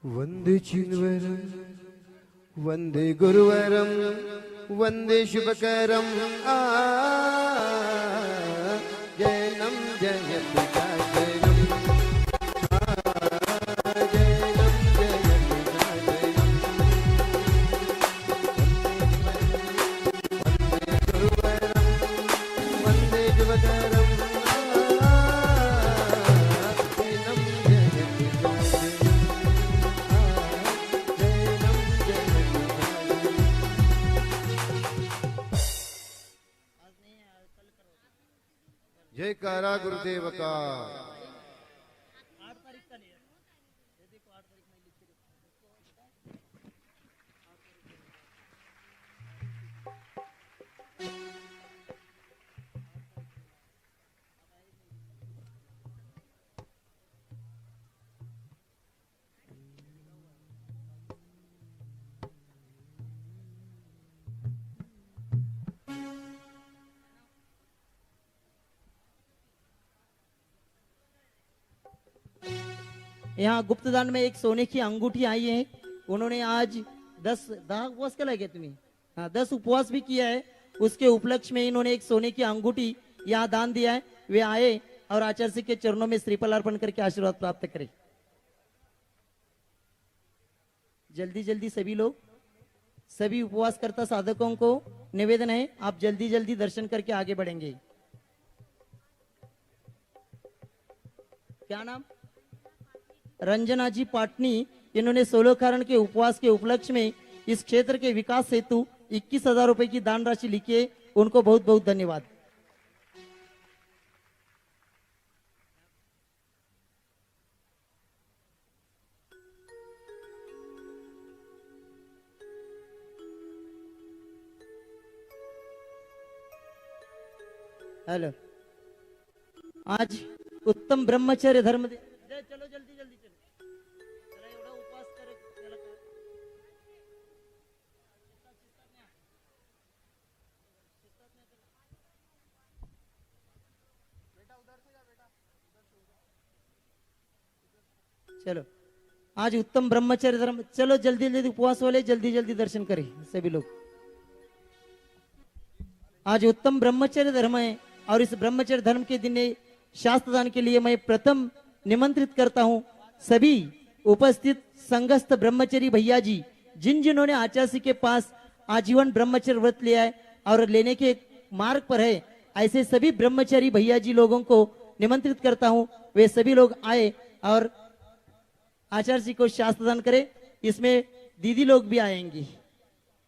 वंदे चिन्वरम वंदे गुरुवरम वंदे शुभकरम जयनम जयति जयनम जयनम जयति जयनम वंदे गुरुवरम वंदे शुभकरम जयनम जयति जयनम जयकारा गुरुदेव का। यहाँ गुप्तदान में एक सोने की अंगूठी आई है। उन्होंने आज 10 उपवास क्या लगे तुम्हें? हाँ, 10 उपवास भी किया है। उसके उपलक्ष्य में इन्होंने एक सोने की अंगूठी यहाँ दान दिया है। वे आए और आचार्य के चरणों में श्रीफल अर्पण करके आशीर्वाद प्राप्त करें। जल्दी जल्दी सभी लोग, सभी उपवास करता साधकों को निवेदन है, आप जल्दी जल्दी दर्शन करके आगे बढ़ेंगे। क्या नाम? रंजना जी पाटनी। इन्होंने 16 कारण के उपवास के उपलक्ष्य में इस क्षेत्र के विकास हेतु 21,000 रुपए की दान राशि लिखी है। उनको बहुत बहुत धन्यवाद। हेलो, आज उत्तम ब्रह्मचर्य धर्म चलो जल्दी जल्दी चलो, चला एवढा उपवास करे त्याला काय? चलो, आज उत्तम ब्रह्मचर्य धर्म, चलो जल्दी जल्दी उपवास वाले जल्दी जल्दी दर्शन करें सभी लोग। आज उत्तम ब्रह्मचर्य धर्म है और इस ब्रह्मचर्य धर्म के दिन शास्त्रदान के लिए मैं प्रथम निमंत्रित करता हूं सभी उपस्थित संघस्थ ब्रह्मचरी भैया जी, जिन्होंने आचार्य के पास आजीवन ब्रह्मचर्य व्रत लिया है और लेने के मार्ग पर है, ऐसे सभी ब्रह्मचरी भैया जी लोगों को निमंत्रित करता हूं। वे सभी लोग आए और आचार्य जी को शास्त्र दान करे। इसमें दीदी लोग भी आएंगी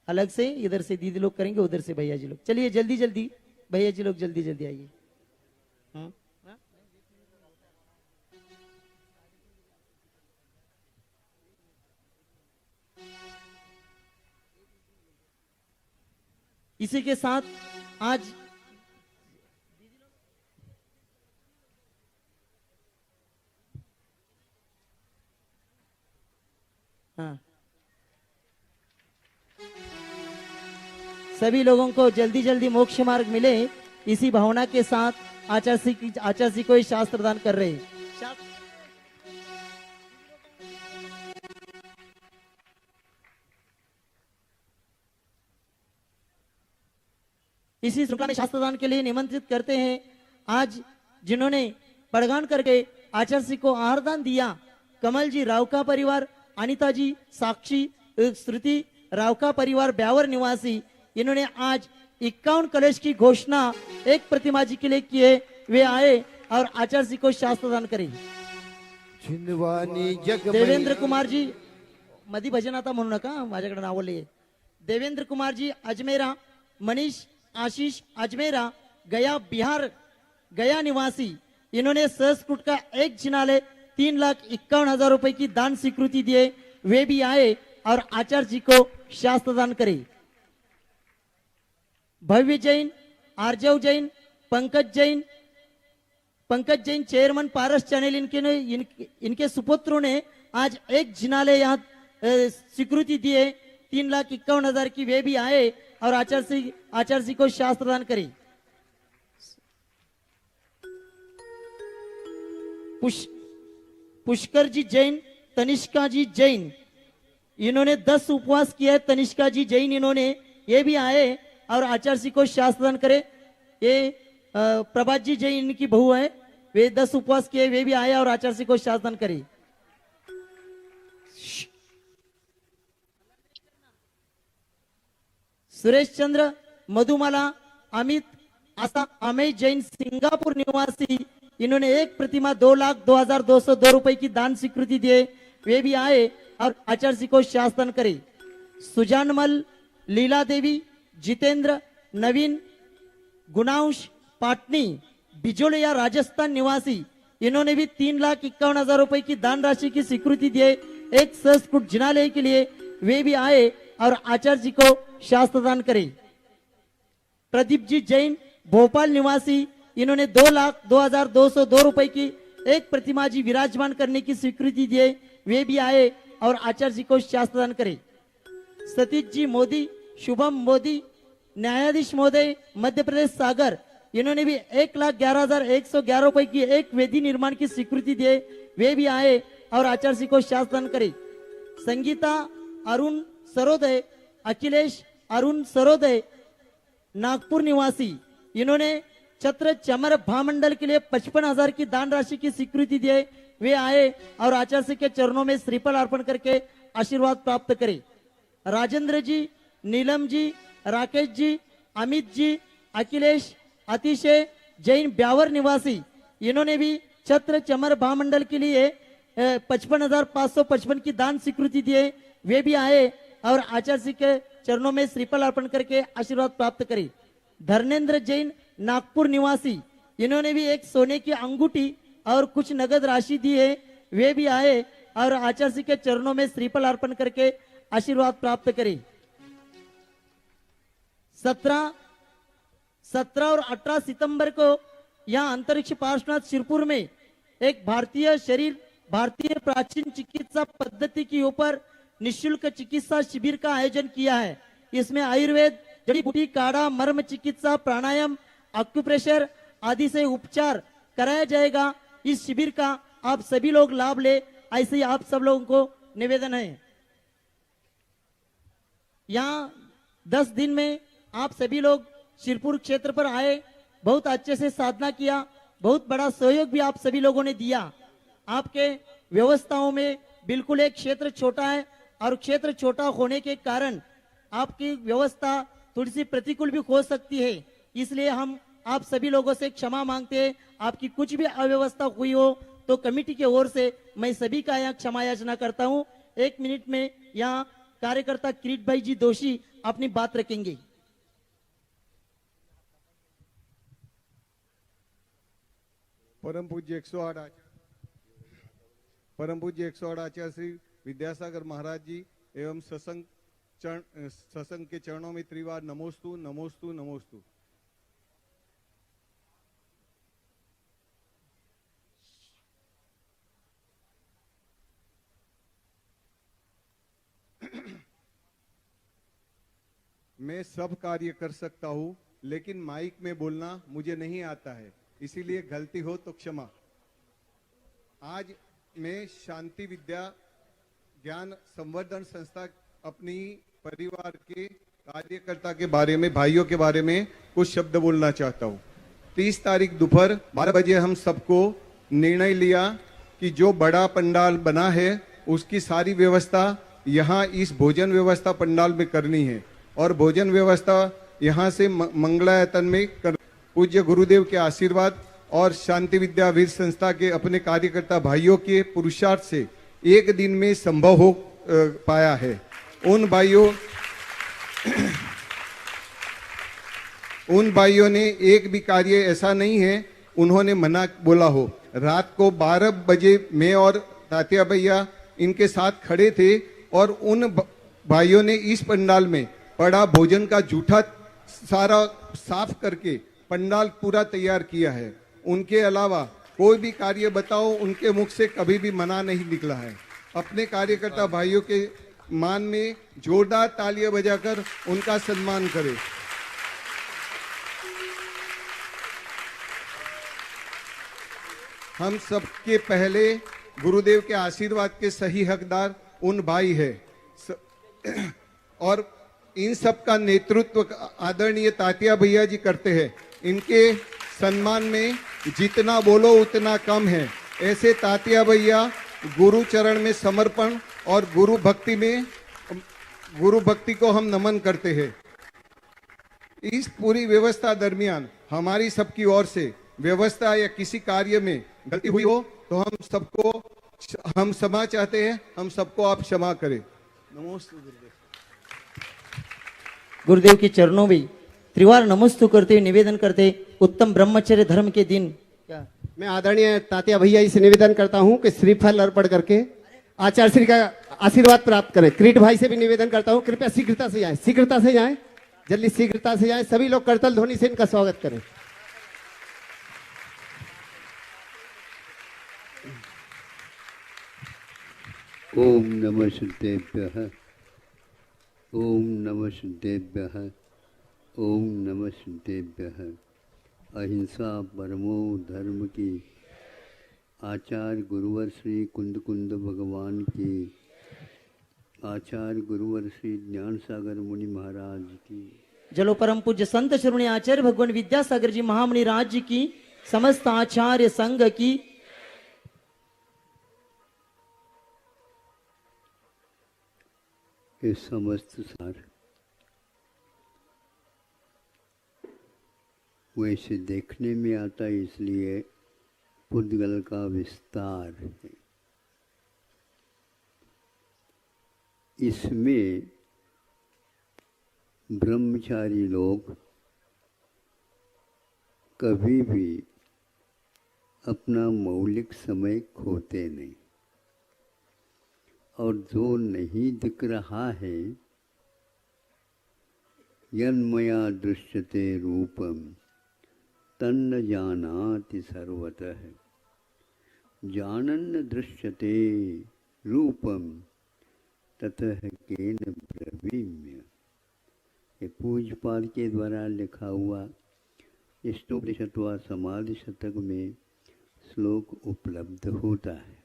अलग से, इधर से दीदी लोग करेंगे, उधर से भैया जी लोग। चलिए जल्दी जल्दी भैया जी लोग जल्दी जल्दी आइए। इसी के साथ आज हाँ, सभी लोगों को जल्दी जल्दी मोक्ष मार्ग मिले, इसी भावना के साथ आचार्य जी को ये शास्त्र दान कर रहे हैं। इसी श्रृंखला में शास्त्र दान के लिए निमंत्रित करते हैं आज जिन्होंने पड़गान करके आचार्य जी को आहार दान दिया। कमल जी रावका परिवार, अनिता जी, साक्षी, श्रुति रावका परिवार ब्यावर निवासी, इन्होंने आज 51 कलश की घोषणा एक प्रतिमा जी के लिए किए। वे आए और आचार्य जी को शास्त्र दान करे। छिंदवानी जग देवेंद्र कुमार जी, मधी भजन आता म्हणू नका, माझ्याकडे नाव लिहे। देवेंद्र कुमार जी अजमेरा, मनीष आशीष अजमेरा गया बिहार गया निवासी, इन्होंने सहस्कुट का एक जिनालय 3,51,000 रुपए की दान स्वीकृति दिए। वे भी आए और आचार्य जी को शास्त्र दान करे। भव्य जैन, आर्जव जैन, पंकज जैन चेयरमैन पारस चैनल, इनके सुपुत्रों ने आज एक जिनालय यहाँ स्वीकृति दिए 3,51,000 की। वे भी आए और आचार्य जी को शास्त्र दान करे। पुष्कर जी जैन, तनिष्का जी जैन, इन्होंने 10 उपवास किया है। तनिष्का जी जैन इन्होंने, ये भी आए और आचार्य जी को शास्त्र दान करे। ये प्रभात जी जैन इनकी बहू है, वे 10 उपवास किए, वे भी आए और आचार्य जी को शास्त्र दान करे। सुरेश चंद्र, मधुमाला, अमित आसा अमेय जैन सिंगापुर निवासी, इन्होंने एक प्रतिमा 2,02,202 रुपए की दान स्वीकृति दिए। वे भी आए और आचार्य जी को शास्त्र दान करे। सुजानमल, लीला देवी, जितेंद्र, नवीन, गुणांश पाटनी बिजोलिया राजस्थान निवासी, इन्होंने भी 3,51,000 रुपए की दान राशि की स्वीकृति दिए एक सहस्कुट जिनालय के लिए। वे भी आए और आचार्य जी को शास्त्र दान करे। प्रदीप जी जैन भोपाल निवासी, इन्होंने 2,02,202 रुपए की एक प्रतिमा जी विराजमान करने की स्वीकृति दिए। वे भी आए और आचार्य जी को शास्त्र दान करे। सतीश जी मोदी, शुभम मोदी, न्यायाधीश महोदय मध्य प्रदेश सागर, इन्होंने भी 1,11,111 रुपए की एक वेदी निर्माण की स्वीकृति दिए। वे भी आए और आचार्य जी को शास्त्र दान करे। संगीता अरुण सरोदय, अखिलेश अरुण सरोदय नागपुर निवासी, इन्होंने छत्र चमर भामंडल के लिए 55,000 की दान राशि की स्वीकृति दिए। वे आए और आचार्य जी के चरणों में श्रीफल अर्पण करके आशीर्वाद प्राप्त करे। राजेंद्र जी, नीलम जी, राकेश जी, अमित जी, अखिलेश अतिशय जैन ब्यावर निवासी, इन्होंने भी छत्र चमर भामंडल के लिए 55,555 की दान स्वीकृति दिए। वे भी आए और आचार्य जी के चरणों में श्रीफल अर्पण करके आशीर्वाद प्राप्त करे। धर्मेंद्र जैन नागपुर निवासी, इन्होंने भी एक सोने की अंगूठी और कुछ नगद राशि दी है। वे भी आए और आचार्य जी के चरणों में श्रीफल अर्पण करके आशीर्वाद प्राप्त करे। 17 और 18 सितंबर को यहाँ अंतरिक्ष पार्श्वनाथ शिरपुर में एक भारतीय प्राचीन चिकित्सा पद्धति के ऊपर निःशुल्क चिकित्सा शिविर का आयोजन किया है। इसमें आयुर्वेद, जड़ी बूटी, काढ़ा, मर्म चिकित्सा, प्राणायाम, एक्यूप्रेशर आदि से उपचार कराया जाएगा। इस शिविर का आप सभी लोग लाभ ले, ऐसे ही आप सब लोगों को निवेदन है। यहाँ 10 दिन में आप सभी लोग शिरपुर क्षेत्र पर आए, बहुत अच्छे से साधना किया, बहुत बड़ा सहयोग भी आप सभी लोगों ने दिया। आपके व्यवस्थाओं में बिल्कुल एक क्षेत्र छोटा है और क्षेत्र छोटा होने के कारण आपकी व्यवस्था थोड़ी सी प्रतिकूल भी हो सकती है, इसलिए हम आप सभी लोगों से क्षमा मांगते हैं। आपकी कुछ भी अव्यवस्था हुई हो तो कमेटी की ओर से मैं सभी का यहाँ क्षमा याचना करता हूँ। 1 मिनट में यहाँ कार्यकर्ता किरीट भाई जी दोषी अपनी बात रखेंगे। परम पूज्य 108 आचार्य श्री विद्यासागर महाराज जी एवं सत्संग के चरणों में त्रिवार नमोस्तु नमोस्तु नमोस्तु। मैं सब कार्य कर सकता हूँ, लेकिन माइक में बोलना मुझे नहीं आता है, इसीलिए गलती हो तो क्षमा। आज मैं शांति विद्या ज्ञान संवर्धन संस्था अपनी परिवार के कार्यकर्ता के बारे में, भाइयों के बारे में कुछ शब्द बोलना चाहता हूँ। 30 तारीख दोपहर 12 बजे हम सबको निर्णय लिया कि जो बड़ा पंडाल बना है उसकी सारी व्यवस्था यहाँ इस भोजन व्यवस्था पंडाल में करनी है और भोजन व्यवस्था यहाँ से मंगलायतन में कर। पूज्य गुरुदेव के आशीर्वाद और शांति विद्या वीर संस्था के अपने कार्यकर्ता भाइयों के पुरुषार्थ से एक दिन में संभव हो पाया है। उन भाइयों ने एक भी कार्य ऐसा नहीं है उन्होंने मना बोला हो। रात को 12 बजे मैं और तात्या भैया इनके साथ खड़े थे और उन भाइयों ने इस पंडाल में पड़ा भोजन का जूठा सारा साफ करके पंडाल पूरा तैयार किया है। उनके अलावा कोई भी कार्य बताओ, उनके मुख से कभी भी मना नहीं निकला है। अपने कार्यकर्ता भाइयों के मान में जोरदार तालियां बजाकर उनका सम्मान करें। हम सबके पहले गुरुदेव के आशीर्वाद के सही हकदार उन भाई है और इन सब का नेतृत्व आदरणीय तात्या भैया जी करते हैं। इनके सम्मान में जितना बोलो उतना कम है। ऐसे तात्या भैया गुरु चरण में समर्पण और गुरु भक्ति को हम नमन करते हैं। इस पूरी व्यवस्था दरमियान हमारी सबकी ओर से व्यवस्था या किसी कार्य में गलती हुई हो तो हम क्षमा चाहते हैं। हम सबको आप क्षमा करें। नमोस्तु गुरुदेव। गुरुदेव के चरणों में त्रिवार नमस्तु करते निवेदन करते उत्तम ब्रह्मचर्य धर्म के दिन क्या मैं आदरणीय तात्या भैया जी से निवेदन करता हूं कि श्रीफल अर्पण करके आचार्य श्री का आशीर्वाद प्राप्त करें। किरीट भाई से भी निवेदन करता हूं कृपया शीघ्रता से जाएं, जल्दी शीघ्रता से जाएं। सभी लोग करतल ध्वनि से इनका स्वागत करें। ओम नमः शुद्धेभ्यः, ओम नमः शुद्धेभ्यः, ओम नमः शुद्धेभ्यः। अहिंसा परमो धर्म की आचार्य गुरुवर श्री कुंद कुंद भगवान की, आचार्य गुरुवर श्री ज्ञान सागर मुनि महाराज की, जलो परम पूज्य संत श्रोमणी आचार्य भगवान विद्यासागर जी महामुनि राज जी की, समस्त आचार्य संघ की, ये समस्त सार वैसे देखने में आता है, इसलिए पुद्गल का विस्तार है। इसमें ब्रह्मचारी लोग कभी भी अपना मौलिक समय खोते नहीं, और जो नहीं दिख रहा है, यन्मया दृश्यते रूपम तन्न जानाति सर्वतः, जानन्न दृश्यते रूपम ततः केन ब्रवीम्य। ये पूज्यपाद के द्वारा लिखा हुआ इष्टोपनिषद समाधि शतक में श्लोक उपलब्ध होता है।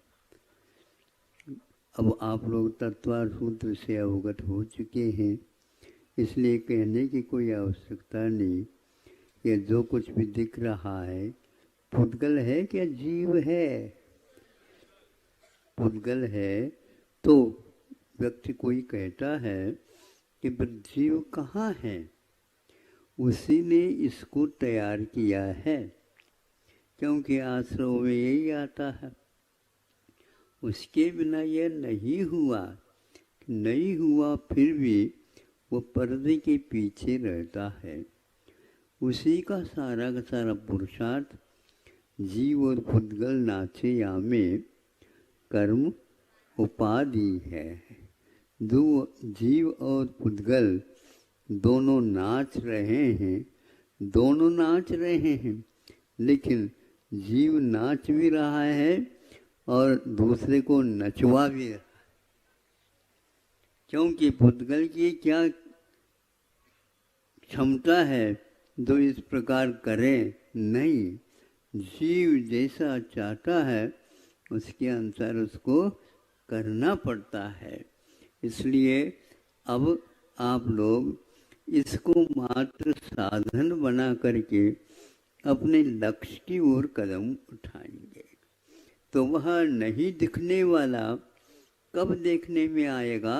अब आप लोग तत्वार सूत्र से अवगत हो चुके हैं, इसलिए कहने की कोई आवश्यकता नहीं कि जो कुछ भी दिख रहा है पुद्गल है क्या जीव है। पुद्गल है तो व्यक्ति कोई कहता है कि जीव कहाँ है, उसी ने इसको तैयार किया है, क्योंकि आश्रम में यही आता है। उसके बिना यह नहीं हुआ। नहीं हुआ फिर भी वो पर्दे के पीछे रहता है। उसी का सारा पुरुषार्थ जीव और पुद्गल नाचे यामे कर्म उपाधि है। दो जीव और पुद्गल दोनों नाच रहे हैं, लेकिन जीव नाच भी रहा है और दूसरे को नचवा भी रहा है। क्योंकि पुद्गल की क्या क्षमता है जो इस प्रकार करे? नहीं, जीव जैसा चाहता है उसके अनुसार उसको करना पड़ता है। इसलिए अब आप लोग इसको मात्र साधन बना करके अपने लक्ष्य की ओर कदम उठाएंगे तो वह नहीं दिखने वाला कब देखने में आएगा?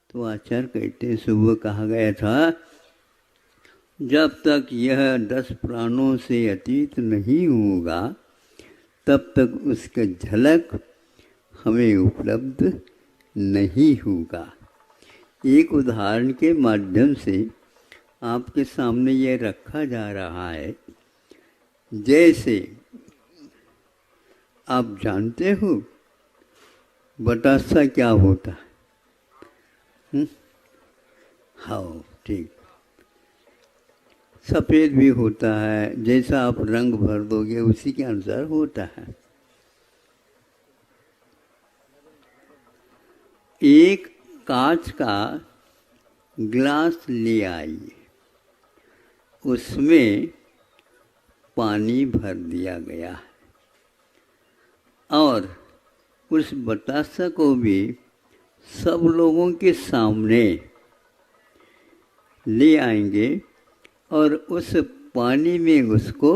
तो आचार्य कहते सुबह कहा गया था, जब तक यह 10 प्राणों से अतीत नहीं होगा तब तक उसका झलक हमें उपलब्ध नहीं होगा। एक उदाहरण के माध्यम से आपके सामने यह रखा जा रहा है। जैसे आप जानते हो बतासा क्या होता है? हाँ, ठीक। सफ़ेद भी होता है, जैसा आप रंग भर दोगे उसी के अनुसार होता है। एक कांच का ग्लास ले आइए, उसमें पानी भर दिया गया है और उस बतासा को भी सब लोगों के सामने ले आएंगे और उस पानी में उसको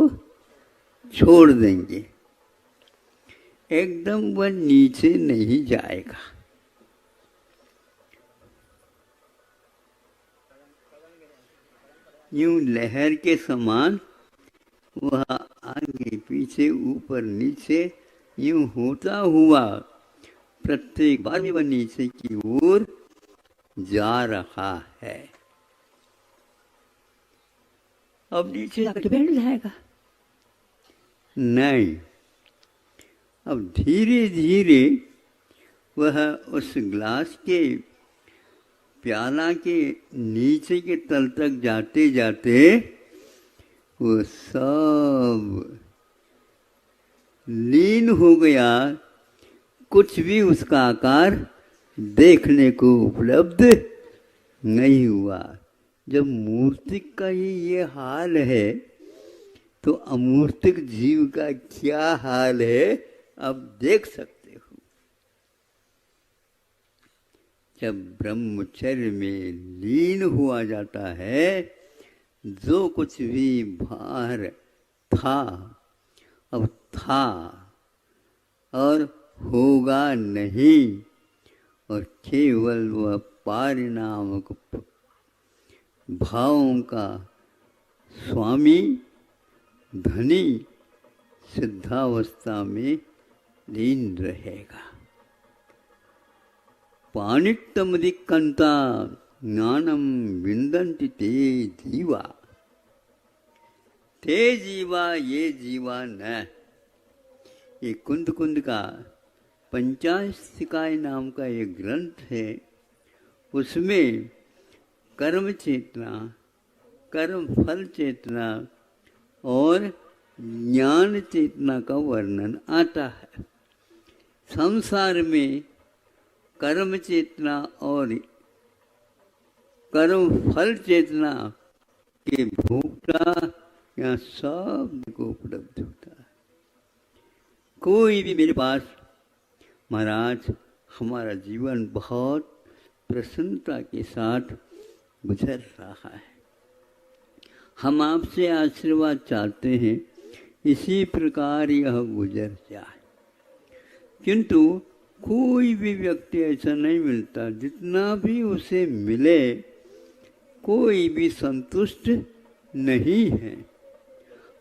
छोड़ देंगे। एकदम वह नीचे नहीं जाएगा। यूं लहर के समान वह आगे पीछे ऊपर नीचे यूं होता हुआ प्रत्येक बार वह नीचे की ओर जा रहा है। अब नीचे जाकर बैठ जाएगा? नहीं, अब धीरे धीरे वह उस ग्लास के प्याला के नीचे के तल तक जाते जाते वो सब लीन हो गया। कुछ भी उसका आकार देखने को उपलब्ध नहीं हुआ। जब मूर्तिक का ही ये हाल है तो अमूर्तिक जीव का क्या हाल है अब देख सकते हो। जब ब्रह्मचर्य में लीन हुआ जाता है, जो कुछ भी बाहर था अब था और होगा नहीं, और केवल वह पारिणामिक भावों का स्वामी धनी सिद्धावस्था में लीन रहेगा। पाणिट्टमधिकंता ज्ञानम विंदन्ति ते जीवा, ते जीवा ये जीवा न। ये कुंद कुंद का पंचाशिकाय नाम का एक ग्रंथ है। उसमें कर्म चेतना, कर्म फल चेतना और ज्ञान चेतना का वर्णन आता है। संसार में कर्म चेतना और कर्म फल चेतना के भोक्ता यहाँ सब को उपलब्ध होता है। कोई भी मेरे पास, महाराज हमारा जीवन बहुत प्रसन्नता के साथ गुजर रहा है, हम आपसे आशीर्वाद चाहते हैं, इसी प्रकार यह गुजर जाए। किंतु कोई भी व्यक्ति ऐसा नहीं मिलता, जितना भी उसे मिले कोई भी संतुष्ट नहीं है।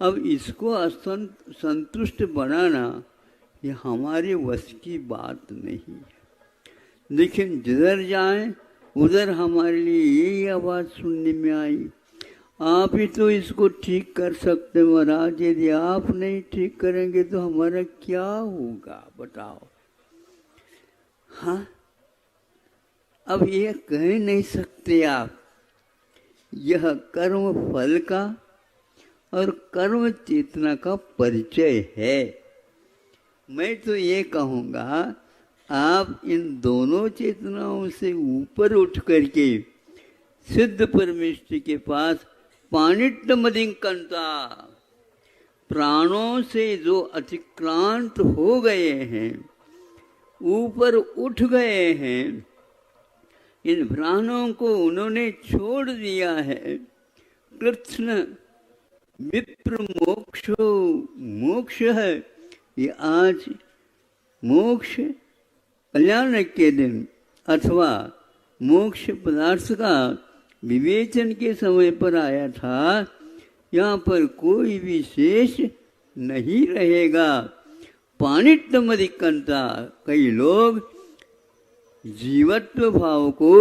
अब इसको संतुष्ट बनाना ये हमारे वश की बात नहीं है। लेकिन जिधर जाएं उधर हमारे लिए यही आवाज़ सुनने में आई, आप ही तो इसको ठीक कर सकते महाराज, यदि आप नहीं ठीक करेंगे तो हमारा क्या होगा बताओ। हाँ, अब ये कह नहीं सकते आप, यह कर्म फल का और कर्म चेतना का परिचय है। मैं तो ये कहूँगा आप इन दोनों चेतनाओं से ऊपर उठ करके सिद्ध परमेश्वर के पास पाणिट्ट मदिंकंता, प्राणों से जो अतिक्रांत हो गए हैं, ऊपर उठ गए हैं, इन प्राणों को उन्होंने छोड़ दिया है। कृष्ण विप्र मोक्षो मोक्ष है, ये आज मोक्ष कल्याण के दिन अथवा मोक्ष पदार्थ का विवेचन के समय पर आया था। यहाँ पर कोई विशेष नहीं रहेगा। पाणिट्ट मदिकंता, कई लोग जीवत्व भाव को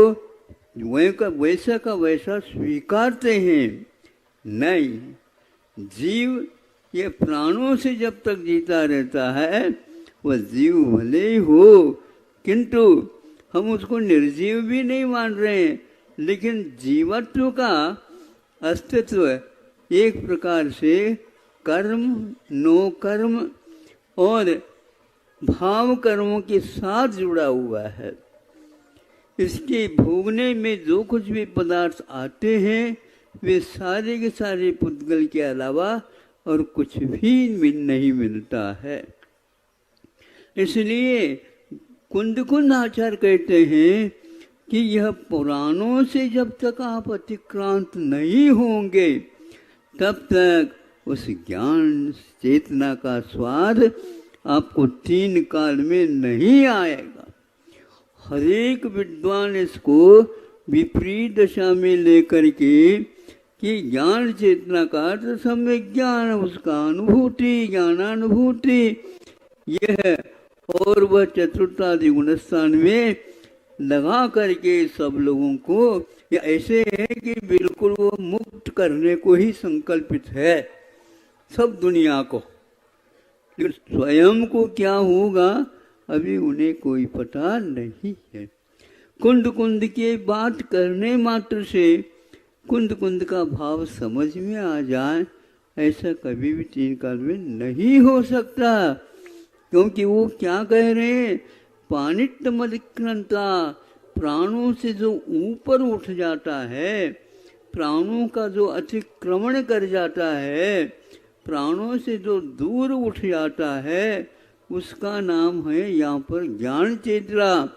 वैसा का वैसा स्वीकारते हैं। नहीं, जीव ये प्राणों से जब तक जीता रहता है वह जीव भले ही हो, किंतु हम उसको निर्जीव भी नहीं मान रहे हैं, लेकिन जीवत्व का अस्तित्व एक प्रकार से कर्म, नो कर्म और भाव कर्मों के साथ जुड़ा हुआ है। इसके भोगने में जो कुछ भी पदार्थ आते हैं वे सारे के सारे पुद्गल के अलावा और कुछ भी नहीं मिलता है। इसलिए कुंद कुंद आचार्य कहते हैं कि यह पुराणों से जब तक आप अतिक्रांत नहीं होंगे तब तक उस ज्ञान चेतना का स्वाद आपको 3 काल में नहीं आएगा। हर एक विद्वान इसको विपरीत दशा में लेकर के कि ज्ञान चेतना का अर्थ सम्यक ज्ञान, उसका अनुभूति, ज्ञानानुभूति यह है, और वह चतुर्थादि गुणस्थान में लगा करके सब लोगों को या ऐसे है कि बिल्कुल वो मुक्त करने को ही संकल्पित है सब दुनिया को, लेकिन स्वयं को क्या होगा अभी उन्हें कोई पता नहीं है। कुंद कुंद की बात करने मात्र से कुंद कुंद का भाव समझ में आ जाए ऐसा कभी भी 3 काल में नहीं हो सकता, क्योंकि वो क्या कह रहे हैं, पाणिट्ट मदिक्रांता, प्राणों से जो ऊपर उठ जाता है, प्राणों का जो अतिक्रमण कर जाता है, प्राणों से जो दूर उठ जाता है, उसका नाम है यहाँ पर ज्ञान चेतना।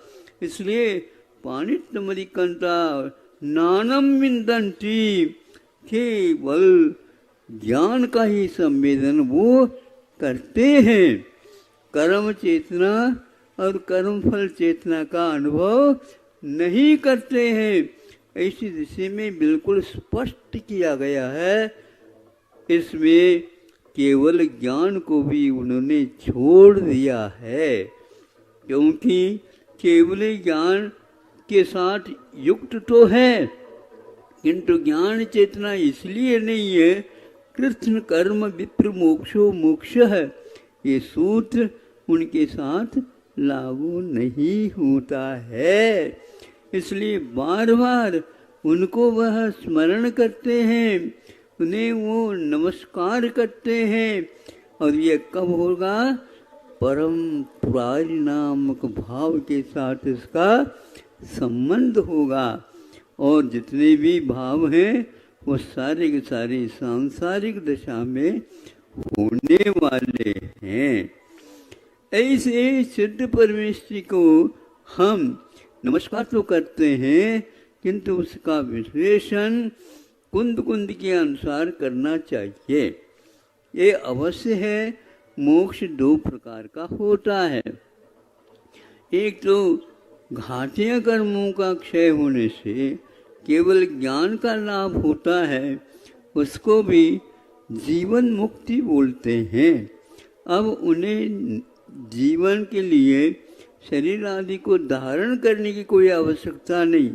इसलिए पाणिट्ट मदिक्रांता नानम विन्दन्ति, केवल ज्ञान का ही संवेदन वो करते हैं। कर्म चेतना और कर्म फल चेतना का अनुभव नहीं करते हैं। ऐसी दिशा में बिल्कुल स्पष्ट किया गया है। इसमें केवल ज्ञान को भी उन्होंने छोड़ दिया है, क्योंकि केवल ज्ञान के साथ युक्त तो है, किंतु ज्ञान चेतना इसलिए नहीं है। कृष्ण कर्म विप्र मोक्षो मोक्ष है, ये सूत्र उनके साथ लागू नहीं होता है। इसलिए बार बार उनको वह स्मरण करते हैं, उन्हें वो नमस्कार करते हैं। और ये कब होगा, परम पुरारी नामक भाव के साथ इसका संबंध होगा। और जितने भी भाव हैं वो सारे के सारे सांसारिक दशा में होने वाले हैं। ऐसे सिद्ध परमेश्वर को हम नमस्कार तो करते हैं, किंतु उसका विश्लेषण कुंद कुंद के अनुसार करना चाहिए। ये अवश्य है, मोक्ष 2 प्रकार का होता है। एक तो घातीय कर्मों का क्षय होने से केवल ज्ञान का लाभ होता है, उसको भी जीवन मुक्ति बोलते हैं। अब उन्हें जीवन के लिए शरीर आदि को धारण करने की कोई आवश्यकता नहीं,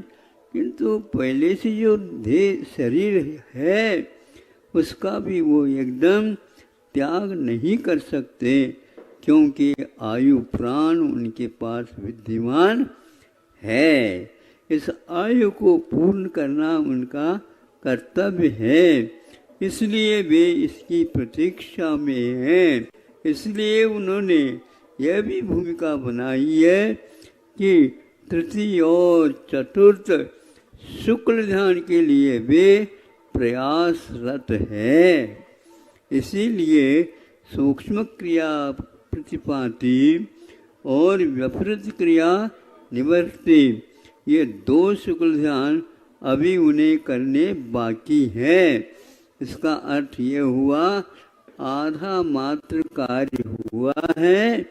किंतु पहले से जो देह शरीर है उसका भी वो एकदम त्याग नहीं कर सकते, क्योंकि आयु प्राण उनके पास विद्यमान है। इस आयु को पूर्ण करना उनका कर्तव्य है, इसलिए वे इसकी प्रतीक्षा में हैं। इसलिए उन्होंने यह भी भूमिका बनाई है कि तृतीय और चतुर्थ शुक्ल ध्यान के लिए वे प्रयासरत है। इसीलिए सूक्ष्म क्रिया प्रतिपाति और विपरीत क्रिया निवर्ति, ये 2 शुक्ल ध्यान अभी उन्हें करने बाकी है। इसका अर्थ ये हुआ आधा मात्र कार्य हुआ है,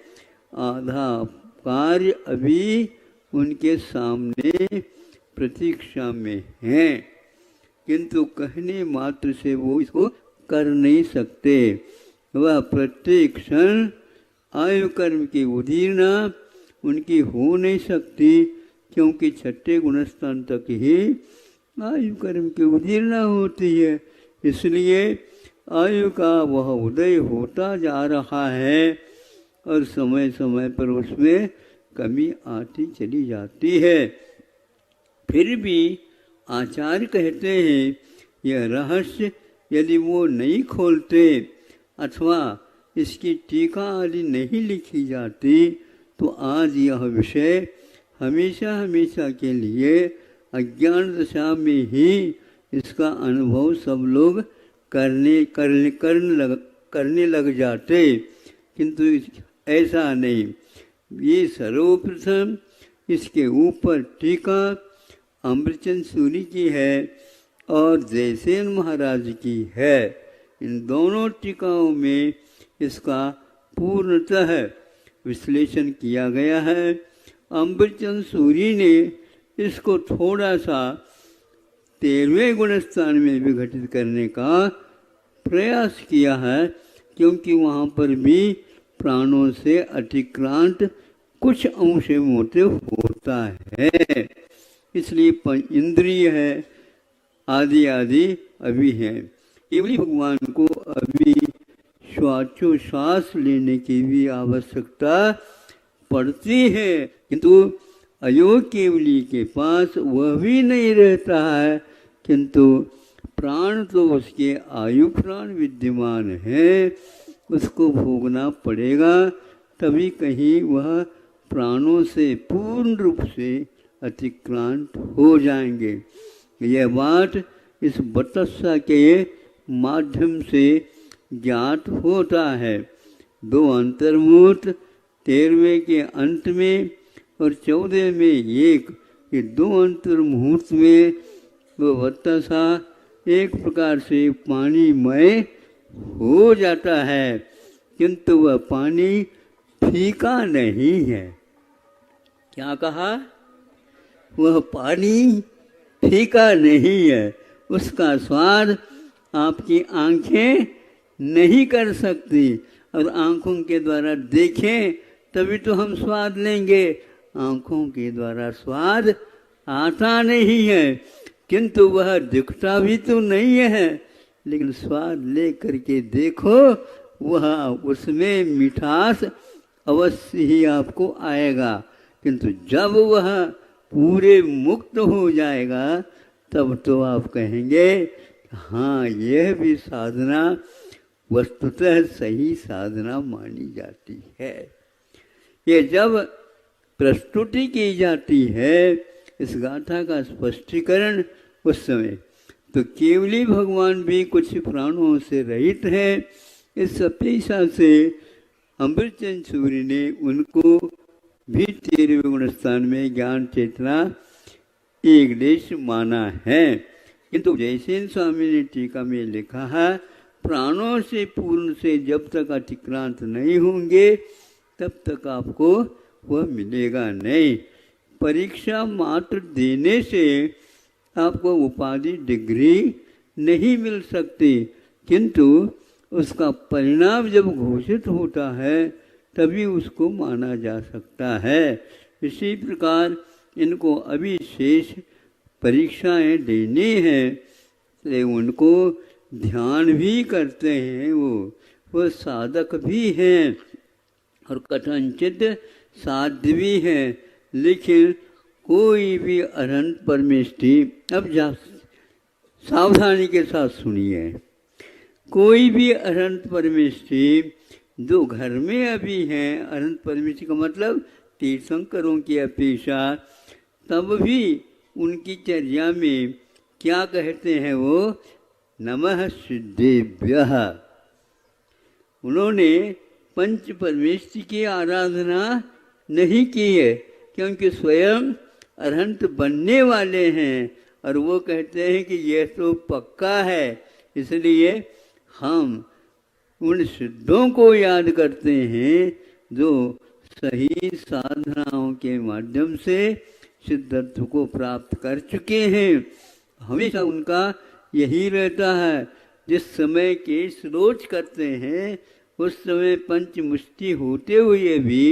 आधा कार्य अभी उनके सामने प्रतीक्षा में है, किंतु कहने मात्र से वो इसको कर नहीं सकते। वह प्रत्येक क्षण आयु कर्म की उदीर्णा उनकी हो नहीं सकती, क्योंकि 6ठे गुणस्थान तक ही आयु कर्म की उदीर्णा होती है। इसलिए आयु का वह उदय होता जा रहा है और समय समय पर उसमें कमी आती चली जाती है। फिर भी आचार्य कहते हैं यह रहस्य यदि वो नहीं खोलते अथवा इसकी टीका आदि नहीं लिखी जाती तो आज यह विषय हमेशा हमेशा के लिए अज्ञान दशा में ही इसका अनुभव सब लोग करने लग जाते, किंतु ऐसा नहीं। ये सर्वप्रथम इसके ऊपर टीका अमृतचंद सूरी की है और जयसेन महाराज की है। इन दोनों टीकाओं में इसका पूर्णतः विश्लेषण किया गया है। अमृतचंद सूरी ने इसको थोड़ा सा 13वें गुणस्थान में विघटित करने का प्रयास किया है, क्योंकि वहाँ पर भी प्राणों से अतिक्रांत कुछ अंश मोटिव होता है, इसलिए इंद्रिय है आदि आदि अभी है। केवल भगवान को अभी श्वासोच्छ्वास लेने की भी आवश्यकता पड़ती है, किंतु अयोग केवली के पास वह भी नहीं रहता है, किंतु प्राण तो उसके आयु प्राण विद्यमान है, उसको भोगना पड़ेगा, तभी कहीं वह प्राणों से पूर्ण रूप से अतिक्रांत हो जाएंगे। यह बात इस बतस्सा के माध्यम से ज्ञात होता है। 2 अंतर्मुहूर्त 13वें के अंत में और 14 में एक, ये 2 अंतर्मुहूर्त में वो बतस्सा एक प्रकार से पानीमय हो जाता है, किंतु वह पानी फीका नहीं है। क्या कहा? वह पानी फीका नहीं है, उसका स्वाद आपकी आंखें नहीं कर सकती, और आंखों के द्वारा देखें तभी तो हम स्वाद लेंगे, आंखों के द्वारा स्वाद आता नहीं है, किंतु वह दिखता भी तो नहीं है, लेकिन स्वाद ले करके देखो वह उसमें मिठास अवश्य ही आपको आएगा, किंतु जब वह पूरे मुक्त हो जाएगा तब तो आप कहेंगे हाँ यह भी साधना वस्तुतः सही साधना मानी जाती है। ये जब प्रस्तुति की जाती है इस गाथा का स्पष्टीकरण उस समय, तो केवली भगवान भी कुछ प्राणों से रहित है। इस अपेक्षा से अमृतचंद सूरी ने उनको भी 13वें गुणस्थान में ज्ञान चेतना एक देश माना है, किंतु जयसेन स्वामी ने टीका में लिखा है प्राणों से पूर्ण से जब तक अतिक्रांत नहीं होंगे तब तक आपको वह मिलेगा नहीं। परीक्षा मात्र देने से आपको उपाधि डिग्री नहीं मिल सकती, किंतु उसका परिणाम जब घोषित होता है तभी उसको माना जा सकता है। इसी प्रकार इनको अभी शेष परीक्षाएं देनी हैं, तो उनको ध्यान भी करते हैं, वो साधक भी हैं और कथनचित साध्य भी हैं। लेकिन कोई भी अनंत परमेष्टि, अब सावधानी के साथ सुनिए, कोई भी अनंत परमेष्टि जो घर में अभी हैं, अनंत परमेष्टि का मतलब तीर्थंकरों की अपेक्षा, तब भी उनकी चर्या में क्या कहते हैं वो, नमः सिद्धेभ्यः। उन्होंने पंच परमेष्टि की आराधना नहीं की है, क्योंकि स्वयं अरहंत बनने वाले हैं और वो कहते हैं कि यह तो पक्का है, इसलिए हम उन सिद्धों को याद करते हैं जो सही साधनाओं के माध्यम से सिद्धत्व को प्राप्त कर चुके हैं। हमेशा उनका यही रहता है। जिस समय के श्लोच करते हैं उस समय पंचमुष्टि होते हुए भी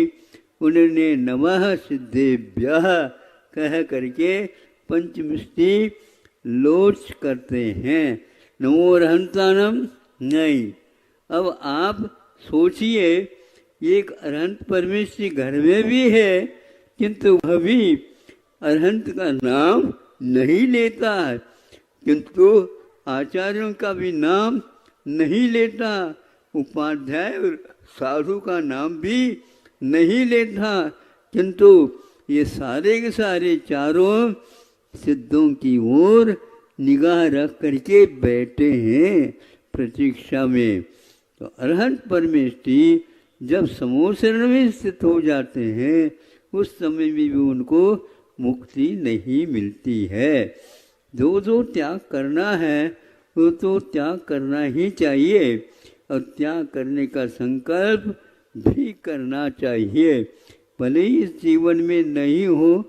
उन्होंने नमः सिद्धेभ्यः कह करके पंचमुष्टि लोच करते हैं, नमो अरहंतानम नहीं। अब आप सोचिए, एक अरहंत परमेष्टि घर में भी है, किंतु वह भी अरहंत का नाम नहीं लेता है, किंतु आचार्यों का भी नाम नहीं लेता, उपाध्याय और साधु का नाम भी नहीं लेता, किंतु ये सारे के सारे चारों सिद्धों की ओर निगाह रख करके बैठे हैं प्रतीक्षा में। तो अरहंत परमेष्टि जब समूह शरण में स्थित हो जाते हैं उस समय में भी उनको मुक्ति नहीं मिलती है। जो त्याग करना है वो तो त्याग करना ही चाहिए और त्याग करने का संकल्प भी करना चाहिए। भले ही इस जीवन में नहीं हो,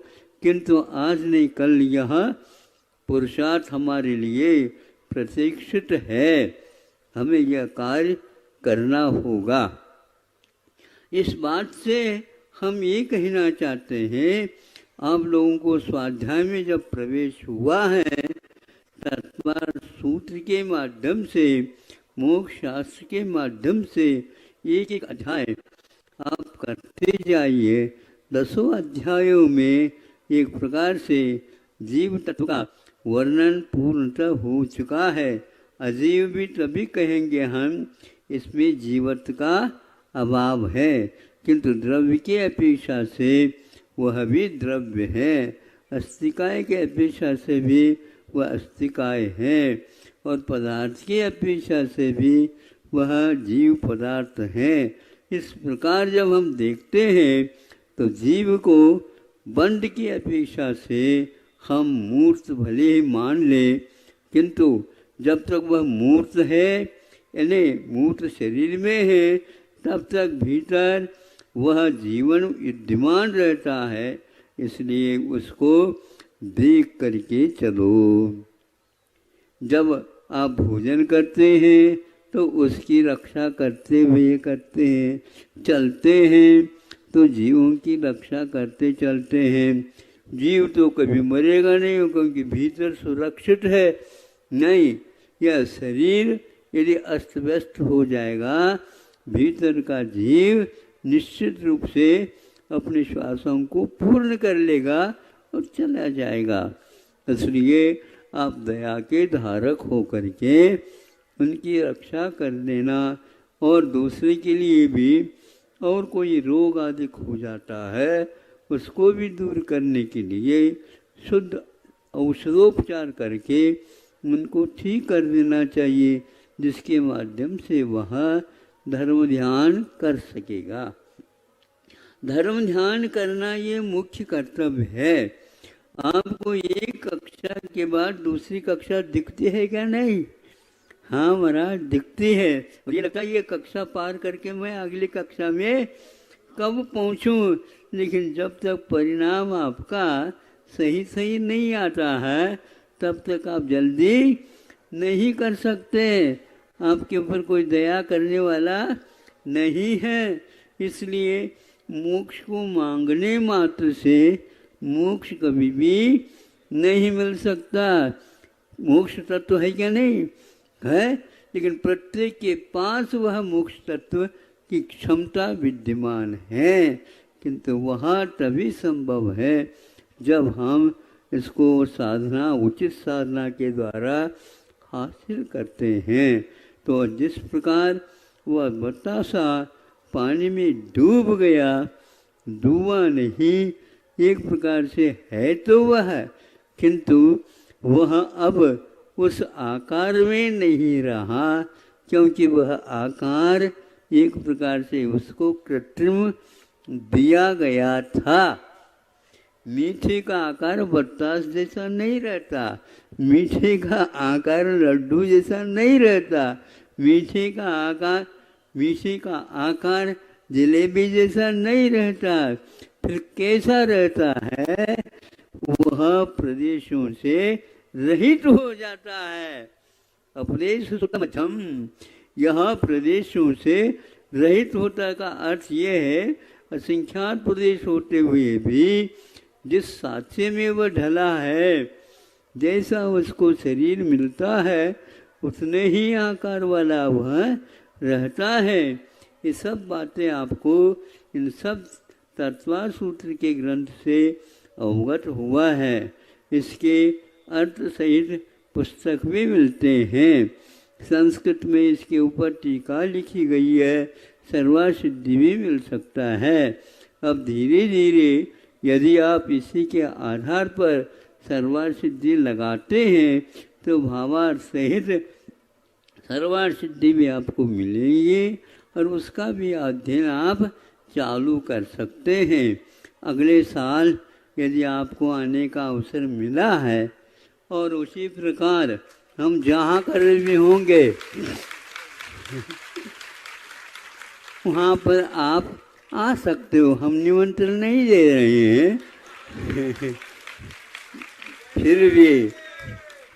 किंतु आज नहीं कल यह पुरुषार्थ हमारे लिए प्रतीक्षित है, हमें यह कार्य करना होगा। इस बात से हम ये कहना चाहते हैं, आप लोगों को स्वाध्याय में जब प्रवेश हुआ है, तत्पर सूत्र के माध्यम से, मोक्ष शास्त्र के माध्यम से एक एक अध्याय आप करते जाइए। 10 अध्यायों में एक प्रकार से जीव तत्व का वर्णन पूर्णतः हो चुका है। अजीव भी तभी कहेंगे हम, इसमें जीवत्व का अभाव है, किंतु द्रव्य के अपेक्षा से वह भी द्रव्य है, अस्तिकाय के अपेक्षा से भी वह अस्तिकाय है और पदार्थ की अपेक्षा से भी वह जीव पदार्थ है। इस प्रकार जब हम देखते हैं तो जीव को बंड की अपेक्षा से हम मूर्त भले ही मान लें, किंतु जब तक वह मूर्त है, यानी मूर्त शरीर में है, तब तक भीतर वह जीवन विद्यमान रहता है। इसलिए उसको देख करके चलो। जब आप भोजन करते हैं तो उसकी रक्षा करते हुए करते हैं, चलते हैं तो जीवों की रक्षा करते चलते हैं। जीव तो कभी मरेगा नहीं, क्योंकि भीतर सुरक्षित है। नहीं, यह शरीर यदि अस्त व्यस्त हो जाएगा, भीतर का जीव निश्चित रूप से अपने श्वासों को पूर्ण कर लेगा और चला जाएगा। इसलिए आप दया के धारक हो करके उनकी रक्षा कर देना, और दूसरे के लिए भी, और कोई रोग आदि हो जाता है उसको भी दूर करने के लिए शुद्ध औषधोपचार करके उनको ठीक कर देना चाहिए, जिसके माध्यम से वह धर्म ध्यान कर सकेगा। धर्म ध्यान करना ये मुख्य कर्तव्य है। आपको एक कक्षा के बाद दूसरी कक्षा दिखती है क्या? नहीं। हाँ महाराज, दिखती है। मुझे लगता है ये कक्षा पार करके मैं अगली कक्षा में कब पहुँचूँ, लेकिन जब तक परिणाम आपका सही नहीं आता है तब तक आप जल्दी नहीं कर सकते। आपके ऊपर कोई दया करने वाला नहीं है। इसलिए मोक्ष को मांगने मात्र से मोक्ष कभी भी नहीं मिल सकता। मोक्ष तत्व है क्या? नहीं है, लेकिन प्रत्येक के पास वह मोक्ष तत्व की क्षमता विद्यमान है, किंतु वह तभी संभव है जब हम इसको साधना, उचित साधना के द्वारा हासिल करते हैं। तो जिस प्रकार वह बतासा पानी में डूब गया, डूबा नहीं, एक प्रकार से है तो वह, किंतु वह अब उस आकार में नहीं रहा, क्योंकि वह आकार एक प्रकार से उसको कृत्रिम दिया गया था। मीठे का आकार बतास जैसा नहीं रहता, मीठे का आकार लड्डू जैसा नहीं रहता, मीठे का आकार जलेबी जैसा नहीं रहता। फिर कैसा रहता है? वह प्रदेशों से रहित हो जाता है। अपदेश सुतमझम, यह प्रदेशों से रहित होता का अर्थ यह है, असंख्यात प्रदेश होते हुए भी जिस साचे में वह ढला है, जैसा उसको शरीर मिलता है, उतने ही आकार वाला वह रहता है। ये सब बातें आपको इन सब तत्वा सूत्र के ग्रंथ से अवगत हुआ है। इसके अर्थ सहित पुस्तक भी मिलते हैं। संस्कृत में इसके ऊपर टीका लिखी गई है, सर्वासिद्धि भी मिल सकता है। अब धीरे धीरे यदि आप इसी के आधार पर सर्वासिद्धि लगाते हैं तो भावार्थ सहित सर्वासिद्धि भी आपको मिलेगी और उसका भी अध्ययन आप चालू कर सकते हैं। अगले साल यदि आपको आने का अवसर मिला है और उसी प्रकार हम जहाँ कर भी होंगे वहाँ पर आप आ सकते हो, हम निमंत्रण नहीं दे रहे हैं। फिर भी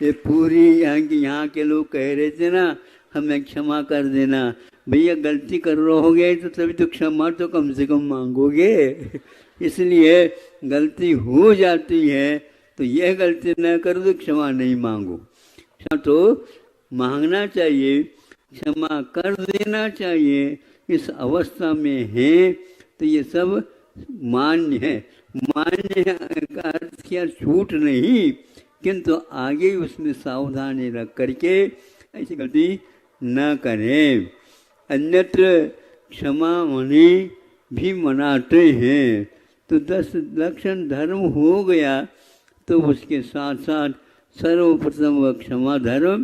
ये पूरी यहाँ के लोग कह रहे थे ना, हमें क्षमा कर देना। भैया गलती कर रहोगे तो तभी तो क्षमा तो कम से कम मांगोगे। इसलिए गलती हो जाती है तो यह गलती न करो तो क्षमा नहीं मांगो। क्षमा तो मांगना चाहिए, क्षमा कर देना चाहिए। इस अवस्था में है तो ये सब मान्य है। मान्य का अर्थ क्या? छूट नहीं, किंतु आगे उसमें सावधानी रख करके ऐसी गलती न करें। अन्यत्र क्षमा मणि भी मनाते हैं, तो 10 लक्षण धर्म हो गया तो उसके साथ साथ सर्वप्रथम वह क्षमा धर्म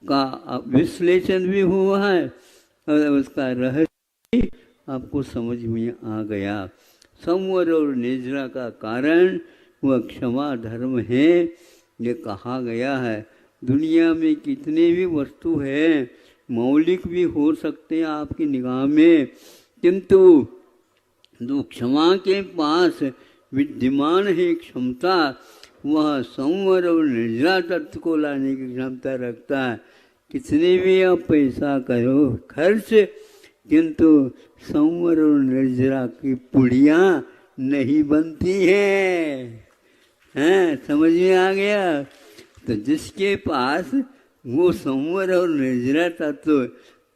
का विश्लेषण भी हुआ है और उसका रहस्य आपको समझ में आ गया। संवर और निजरा का कारण वह क्षमा धर्म है, ये कहा गया है। दुनिया में कितने भी वस्तु हैं, मौलिक भी हो सकते हैं आपकी निगाह में, किंतु जो क्षमा के पास विद्यमान है क्षमता, वह संवर और निर्जरा तत्व को लाने की क्षमता रखता है। कितने भी आप पैसा करो खर्च, किंतु संवर और निर्जरा की पुड़ियाँ नहीं बनती हैं। समझ में आ गया? तो जिसके पास वो संवर और निर्जरा तत्व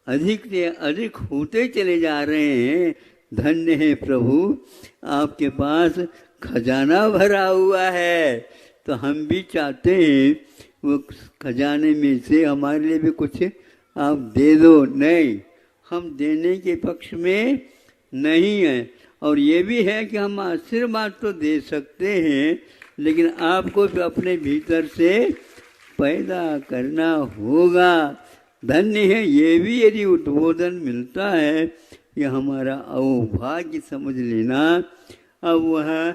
अधिक से अधिक होते चले जा रहे हैं, धन्य है प्रभु, आपके पास खजाना भरा हुआ है। तो हम भी चाहते हैं वो खजाने में से हमारे लिए भी कुछ आप दे दो। नहीं, हम देने के पक्ष में नहीं हैं। और ये भी है कि हम आशीर्वाद तो दे सकते हैं, लेकिन आपको भी अपने भीतर से पैदा करना होगा। धन्य है, ये भी यदि उद्बोधन मिलता है, यह हमारा अवभाग्य समझ लेना। अब वह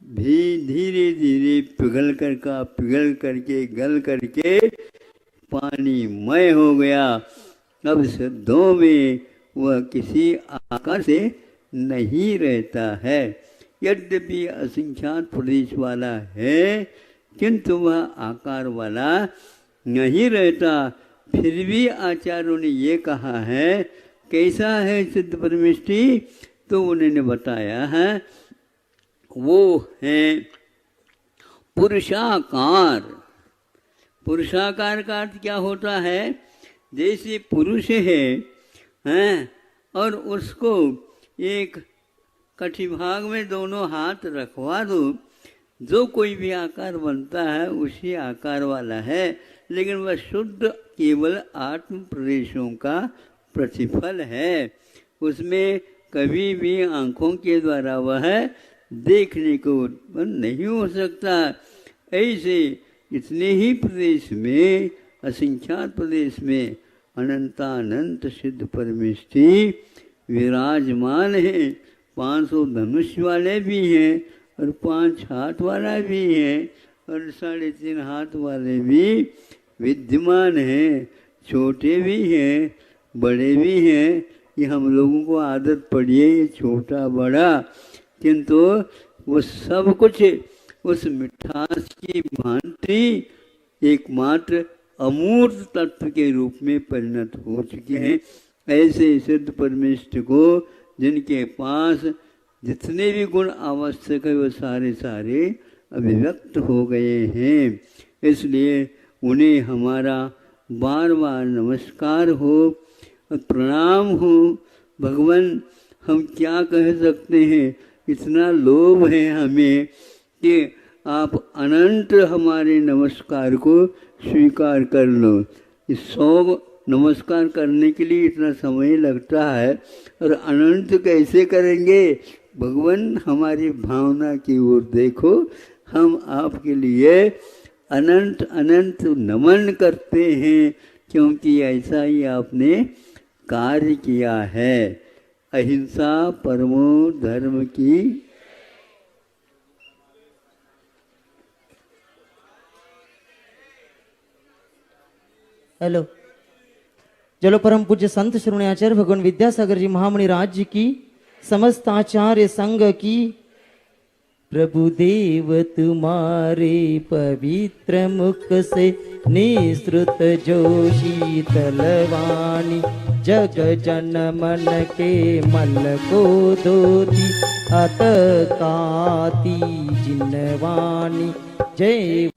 भी धीरे धीरे पिघल करके गल करके पानी मय हो गया। अब सिद्धों में वह किसी आकार से नहीं रहता है। यद्यपि असंख्यात प्रदेश वाला है, किंतु वह आकार वाला नहीं रहता। फिर भी आचार्यों ने ये कहा है कैसा है सिद्ध परमेष्टि? तो उन्होंने बताया है वो है पुरुषाकार। पुरुषाकार का अर्थ क्या होता है? जैसे पुरुष है हैं, और उसको एक कटी भाग में दोनों हाथ रखवा दो, जो कोई भी आकार बनता है उसी आकार वाला है, लेकिन वह शुद्ध केवल आत्म प्रदेशों का प्रतिफल है। उसमें कभी भी आंखों के द्वारा वह देखने को उत्पन्न नहीं हो सकता। ऐसे इतने ही प्रदेश में, असंख्यात प्रदेश में अनंतानंत सिद्ध परमेष्टि विराजमान है। 500 धनुष वाले भी हैं और 5 हाथ वाला भी है और 3.5 हाथ वाले भी विद्यमान हैं। छोटे भी हैं, बड़े भी हैं। ये हम लोगों को आदत पड़ी है ये छोटा बड़ा, किंतु वो सब कुछ उस मिठास की भांति एकमात्र अमूर्त तत्व के रूप में परिणत हो चुके हैं। ऐसे सिद्ध परमेष्ठ को जिनके पास जितने भी गुण आवश्यक है वो सारे सारे अभिव्यक्त हो गए हैं। इसलिए उन्हें हमारा बार बार नमस्कार हो, प्रणाम हो। भगवान हम क्या कह सकते हैं, इतना लोभ है हमें कि आप अनंत हमारे नमस्कार को स्वीकार कर लो। इस 100 नमस्कार करने के लिए इतना समय लगता है और अनंत कैसे करेंगे? भगवान हमारी भावना की ओर देखो, हम आपके लिए अनंत अनंत नमन करते हैं, क्योंकि ऐसा ही आपने कार्य किया है। अहिंसा परमो धर्म की। हेलो, चलो परम पूज्य संत श्रोणी आचार्य भगवान विद्यासागर जी महामुनि राज्य की, समस्त आचार्य संघ की। प्रभु देव तुम्हारे पवित्र मुख से निसृत जो शीतल वाणी, जग जन मन के मल को धोती अत काती जिनवानी। जय